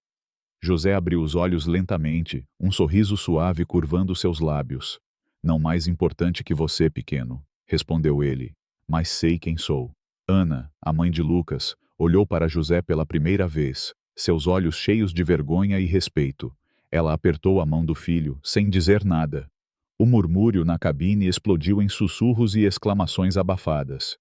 José abriu os olhos lentamente, um sorriso suave curvando seus lábios. "Não mais importante que você, pequeno", respondeu ele. "Mas sei quem sou." Ana, a mãe de Lucas, olhou para José pela primeira vez, seus olhos cheios de vergonha e respeito. Ela apertou a mão do filho, sem dizer nada. O murmúrio na cabine explodiu em sussurros e exclamações abafadas.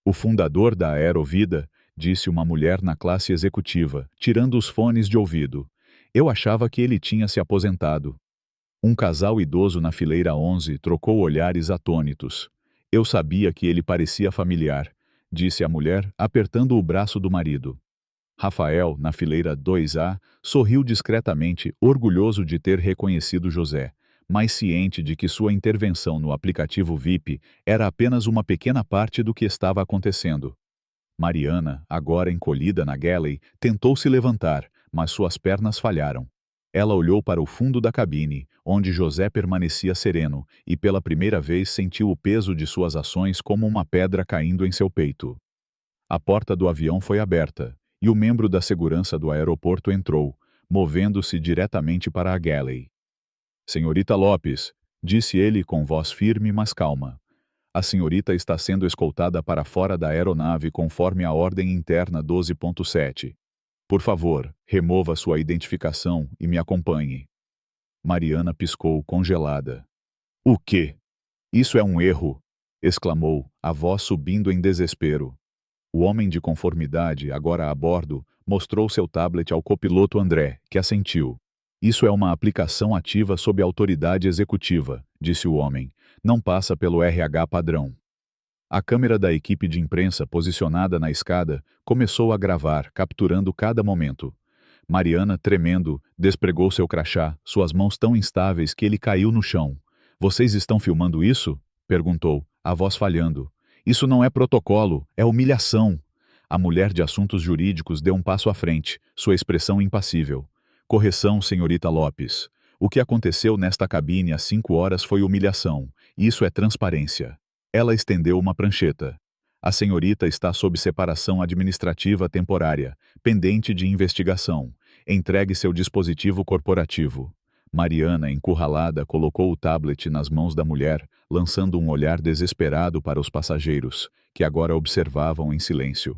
"O fundador da Aerovida", disse uma mulher na classe executiva, tirando os fones de ouvido. "Eu achava que ele tinha se aposentado." Um casal idoso na fileira 11 trocou olhares atônitos. "Eu sabia que ele parecia familiar", disse a mulher, apertando o braço do marido. Rafael, na fileira 2A, sorriu discretamente, orgulhoso de ter reconhecido José, mas ciente de que sua intervenção no aplicativo VIP era apenas uma pequena parte do que estava acontecendo. Mariana, agora encolhida na galley, tentou se levantar, mas suas pernas falharam. Ela olhou para o fundo da cabine, onde José permanecia sereno, e pela primeira vez sentiu o peso de suas ações como uma pedra caindo em seu peito. A porta do avião foi aberta, e o membro da segurança do aeroporto entrou, movendo-se diretamente para a galley. Senhorita Lopes, disse ele com voz firme mas calma. A senhorita está sendo escoltada para fora da aeronave conforme a ordem interna 12.7. Por favor, remova sua identificação e me acompanhe. Mariana piscou, congelada. O quê? Isso é um erro! Exclamou, a voz subindo em desespero. O homem de conformidade, agora a bordo, mostrou seu tablet ao copiloto André, que assentiu. Isso é uma aplicação ativa sob autoridade executiva, disse o homem. Não passa pelo RH padrão. A câmera da equipe de imprensa posicionada na escada começou a gravar, capturando cada momento. Mariana, tremendo, despregou seu crachá, suas mãos tão instáveis que ele caiu no chão. Vocês estão filmando isso? Perguntou, a voz falhando. Isso não é protocolo, é humilhação. A mulher de assuntos jurídicos deu um passo à frente, sua expressão impassível. Correção, senhorita Lopes. O que aconteceu nesta cabine às 5 horas foi humilhação. Isso é transparência. Ela estendeu uma prancheta. A senhorita está sob separação administrativa temporária, pendente de investigação. Entregue seu dispositivo corporativo. Mariana, encurralada, colocou o tablet nas mãos da mulher, lançando um olhar desesperado para os passageiros, que agora observavam em silêncio.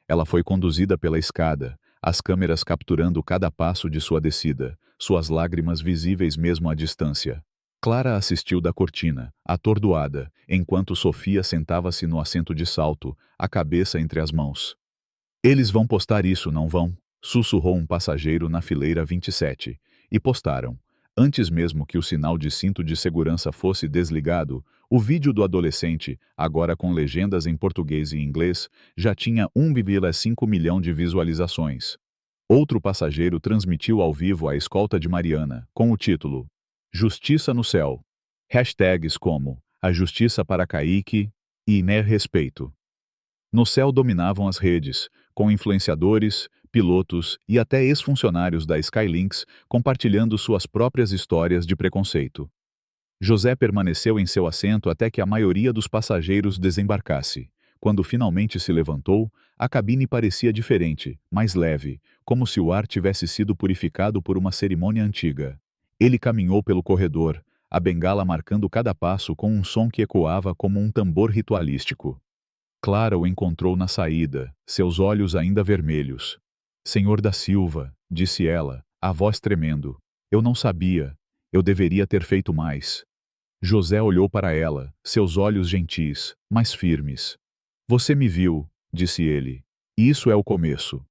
Ela foi conduzida pela escada, as câmeras capturando cada passo de sua descida, suas lágrimas visíveis mesmo à distância. Clara assistiu da cortina, atordoada, enquanto Sofia sentava-se no assento de salto, a cabeça entre as mãos. Eles vão postar isso, não vão? Sussurrou um passageiro na fileira 27. E postaram. Antes mesmo que o sinal de cinto de segurança fosse desligado, o vídeo do adolescente, agora com legendas em português e inglês, já tinha 1,5 milhão de visualizações. Outro passageiro transmitiu ao vivo a escolta de Mariana, com o título Justiça no Céu. Hashtags como A Justiça para Kaique e Né Respeito. No céu dominavam as redes, com influenciadores, pilotos e até ex-funcionários da Skylinks compartilhando suas próprias histórias de preconceito. José permaneceu em seu assento até que a maioria dos passageiros desembarcasse. Quando finalmente se levantou, a cabine parecia diferente, mais leve, como se o ar tivesse sido purificado por uma cerimônia antiga. Ele caminhou pelo corredor, a bengala marcando cada passo com um som que ecoava como um tambor ritualístico. Clara o encontrou na saída, seus olhos ainda vermelhos. Senhor da Silva, disse ela, a voz tremendo. Eu não sabia. Eu deveria ter feito mais. José olhou para ela, seus olhos gentis, mas firmes. Você me viu, disse ele. Isso é o começo.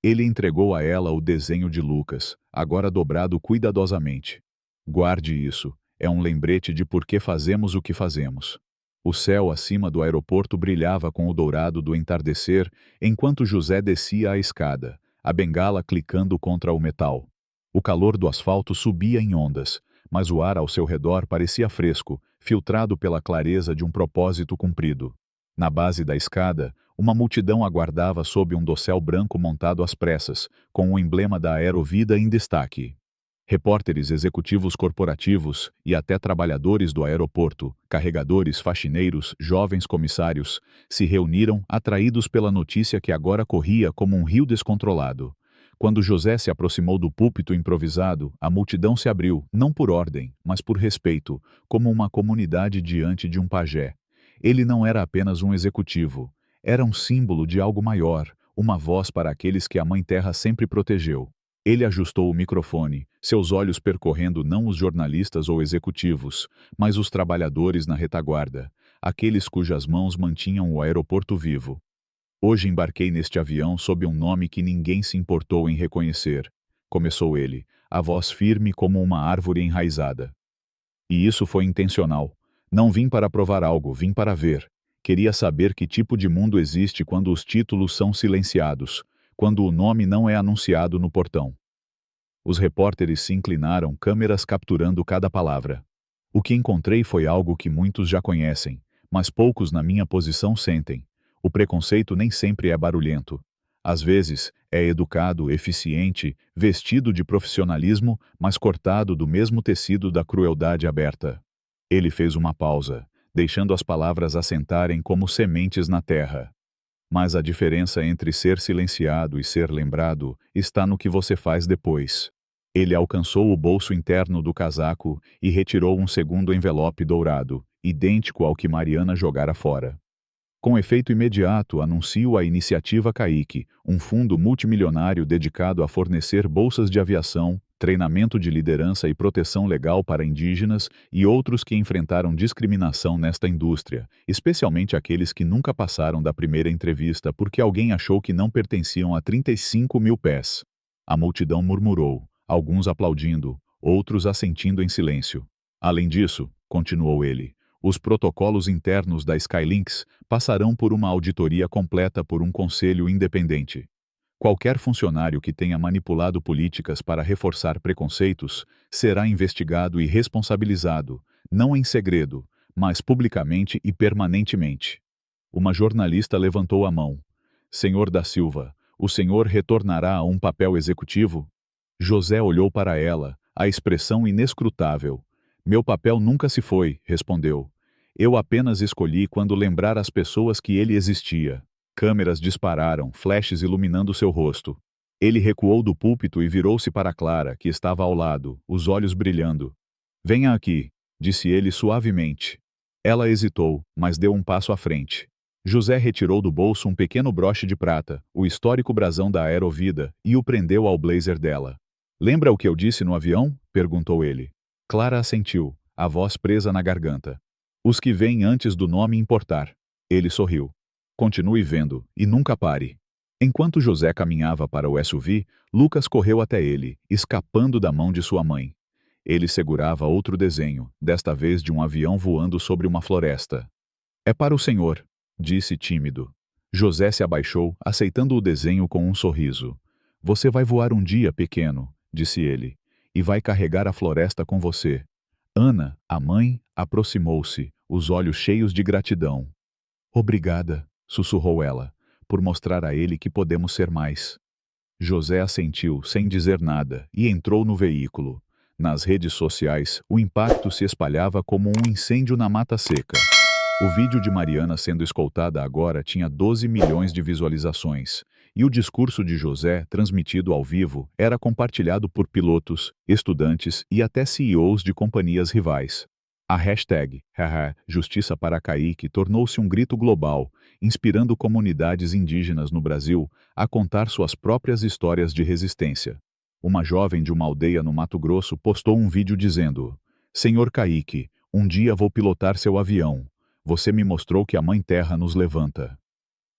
Ele entregou a ela o desenho de Lucas, agora dobrado cuidadosamente. Guarde isso, é um lembrete de por que fazemos o que fazemos. O céu acima do aeroporto brilhava com o dourado do entardecer, enquanto José descia a escada, a bengala clicando contra o metal. O calor do asfalto subia em ondas, mas o ar ao seu redor parecia fresco, filtrado pela clareza de um propósito cumprido. Na base da escada, uma multidão aguardava sob um dossel branco montado às pressas, com o emblema da Aerovida em destaque. Repórteres executivos corporativos e até trabalhadores do aeroporto, carregadores, faxineiros, jovens comissários, se reuniram atraídos pela notícia que agora corria como um rio descontrolado. Quando José se aproximou do púlpito improvisado, a multidão se abriu, não por ordem, mas por respeito, como uma comunidade diante de um pajé. Ele não era apenas um executivo. Era um símbolo de algo maior, uma voz para aqueles que a Mãe Terra sempre protegeu. Ele ajustou o microfone, seus olhos percorrendo não os jornalistas ou executivos, mas os trabalhadores na retaguarda, aqueles cujas mãos mantinham o aeroporto vivo. Hoje embarquei neste avião sob um nome que ninguém se importou em reconhecer, começou ele, a voz firme como uma árvore enraizada. E isso foi intencional. Não vim para provar algo, vim para ver. Queria saber que tipo de mundo existe quando os títulos são silenciados, quando o nome não é anunciado no portão. Os repórteres se inclinaram, câmeras capturando cada palavra. O que encontrei foi algo que muitos já conhecem, mas poucos na minha posição sentem. O preconceito nem sempre é barulhento. Às vezes, é educado, eficiente, vestido de profissionalismo, mas cortado do mesmo tecido da crueldade aberta. Ele fez uma pausa, deixando as palavras assentarem como sementes na terra. Mas a diferença entre ser silenciado e ser lembrado está no que você faz depois. Ele alcançou o bolso interno do casaco e retirou um segundo envelope dourado, idêntico ao que Mariana jogara fora. Com efeito imediato, anuncio a Iniciativa Caique, um fundo multimilionário dedicado a fornecer bolsas de aviação, treinamento de liderança e proteção legal para indígenas e outros que enfrentaram discriminação nesta indústria, especialmente aqueles que nunca passaram da primeira entrevista porque alguém achou que não pertenciam a 35 mil pés. A multidão murmurou, alguns aplaudindo, outros assentindo em silêncio. Além disso, continuou ele, os protocolos internos da Skylinks passarão por uma auditoria completa por um conselho independente. Qualquer funcionário que tenha manipulado políticas para reforçar preconceitos será investigado e responsabilizado, não em segredo, mas publicamente e permanentemente. Uma jornalista levantou a mão. Senhor da Silva, o senhor retornará a um papel executivo? José olhou para ela, a expressão inescrutável. Meu papel nunca se foi, respondeu. Eu apenas escolhi quando lembrar às pessoas que ele existia. Câmeras dispararam, flashes iluminando seu rosto. Ele recuou do púlpito e virou-se para Clara, que estava ao lado, os olhos brilhando. Venha aqui, disse ele suavemente. Ela hesitou, mas deu um passo à frente. José retirou do bolso um pequeno broche de prata, o histórico brasão da Aerovida, e o prendeu ao blazer dela. Lembra o que eu disse no avião? Perguntou ele. Clara assentiu, a voz presa na garganta. Os que vêm antes do nome importar. Ele sorriu. Continue vendo, e nunca pare. Enquanto José caminhava para o SUV, Lucas correu até ele, escapando da mão de sua mãe. Ele segurava outro desenho, desta vez de um avião voando sobre uma floresta. É para o senhor, disse tímido. José se abaixou, aceitando o desenho com um sorriso. Você vai voar um dia, pequeno, disse ele. E vai carregar a floresta com você. Ana, a mãe, aproximou-se, os olhos cheios de gratidão. Obrigada, sussurrou ela, por mostrar a ele que podemos ser mais. José assentiu, sem dizer nada, e entrou no veículo. Nas redes sociais, o impacto se espalhava como um incêndio na mata seca. O vídeo de Mariana sendo escoltada agora tinha 12 milhões de visualizações, e o discurso de José, transmitido ao vivo, era compartilhado por pilotos, estudantes e até CEOs de companhias rivais. A hashtag Justiça para Caique tornou-se um grito global, inspirando comunidades indígenas no Brasil a contar suas próprias histórias de resistência. Uma jovem de uma aldeia no Mato Grosso postou um vídeo dizendo: Senhor Caique, um dia vou pilotar seu avião. Você me mostrou que a Mãe Terra nos levanta.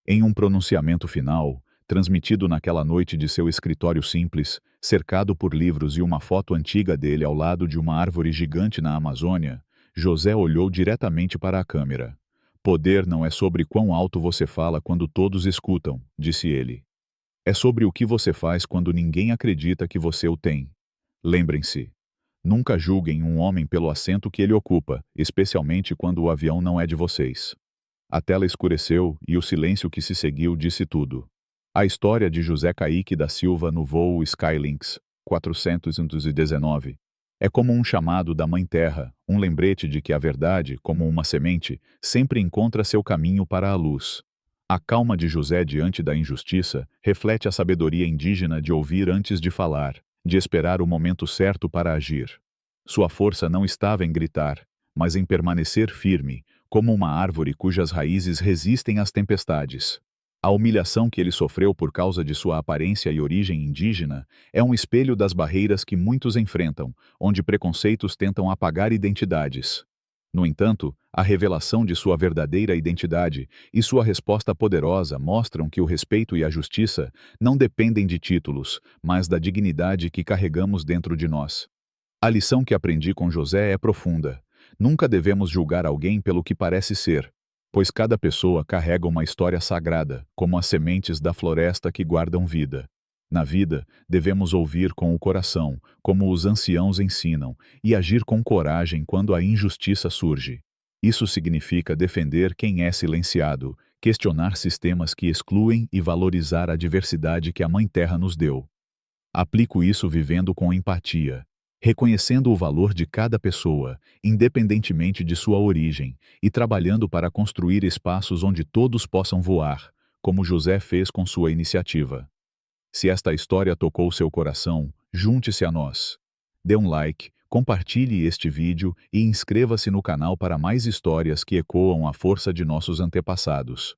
Em um pronunciamento final, transmitido naquela noite de seu escritório simples, cercado por livros e uma foto antiga dele ao lado de uma árvore gigante na Amazônia, José olhou diretamente para a câmera. Poder não é sobre quão alto você fala quando todos escutam, disse ele. É sobre o que você faz quando ninguém acredita que você o tem. Lembrem-se. Nunca julguem um homem pelo assento que ele ocupa, especialmente quando o avião não é de vocês. A tela escureceu e o silêncio que se seguiu disse tudo. A história de José Caique da Silva no voo Skylinks 419 é como um chamado da Mãe Terra, um lembrete de que a verdade, como uma semente, sempre encontra seu caminho para a luz. A calma de José diante da injustiça reflete a sabedoria indígena de ouvir antes de falar, de esperar o momento certo para agir. Sua força não estava em gritar, mas em permanecer firme, como uma árvore cujas raízes resistem às tempestades. A humilhação que ele sofreu por causa de sua aparência e origem indígena é um espelho das barreiras que muitos enfrentam, onde preconceitos tentam apagar identidades. No entanto, a revelação de sua verdadeira identidade e sua resposta poderosa mostram que o respeito e a justiça não dependem de títulos, mas da dignidade que carregamos dentro de nós. A lição que aprendi com José é profunda. Nunca devemos julgar alguém pelo que parece ser. Pois cada pessoa carrega uma história sagrada, como as sementes da floresta que guardam vida. Na vida, devemos ouvir com o coração, como os anciãos ensinam, e agir com coragem quando a injustiça surge. Isso significa defender quem é silenciado, questionar sistemas que excluem e valorizar a diversidade que a Mãe Terra nos deu. Aplico isso vivendo com empatia, reconhecendo o valor de cada pessoa, independentemente de sua origem, e trabalhando para construir espaços onde todos possam voar, como José fez com sua iniciativa. Se esta história tocou seu coração, junte-se a nós. Dê um like, compartilhe este vídeo e inscreva-se no canal para mais histórias que ecoam a força de nossos antepassados.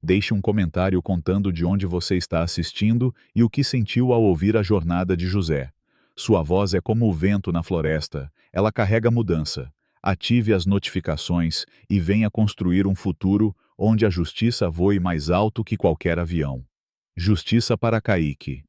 Deixe um comentário contando de onde você está assistindo e o que sentiu ao ouvir a jornada de José. Sua voz é como o vento na floresta, ela carrega mudança. Ative as notificações e venha construir um futuro onde a justiça voe mais alto que qualquer avião. Justiça para Kaique.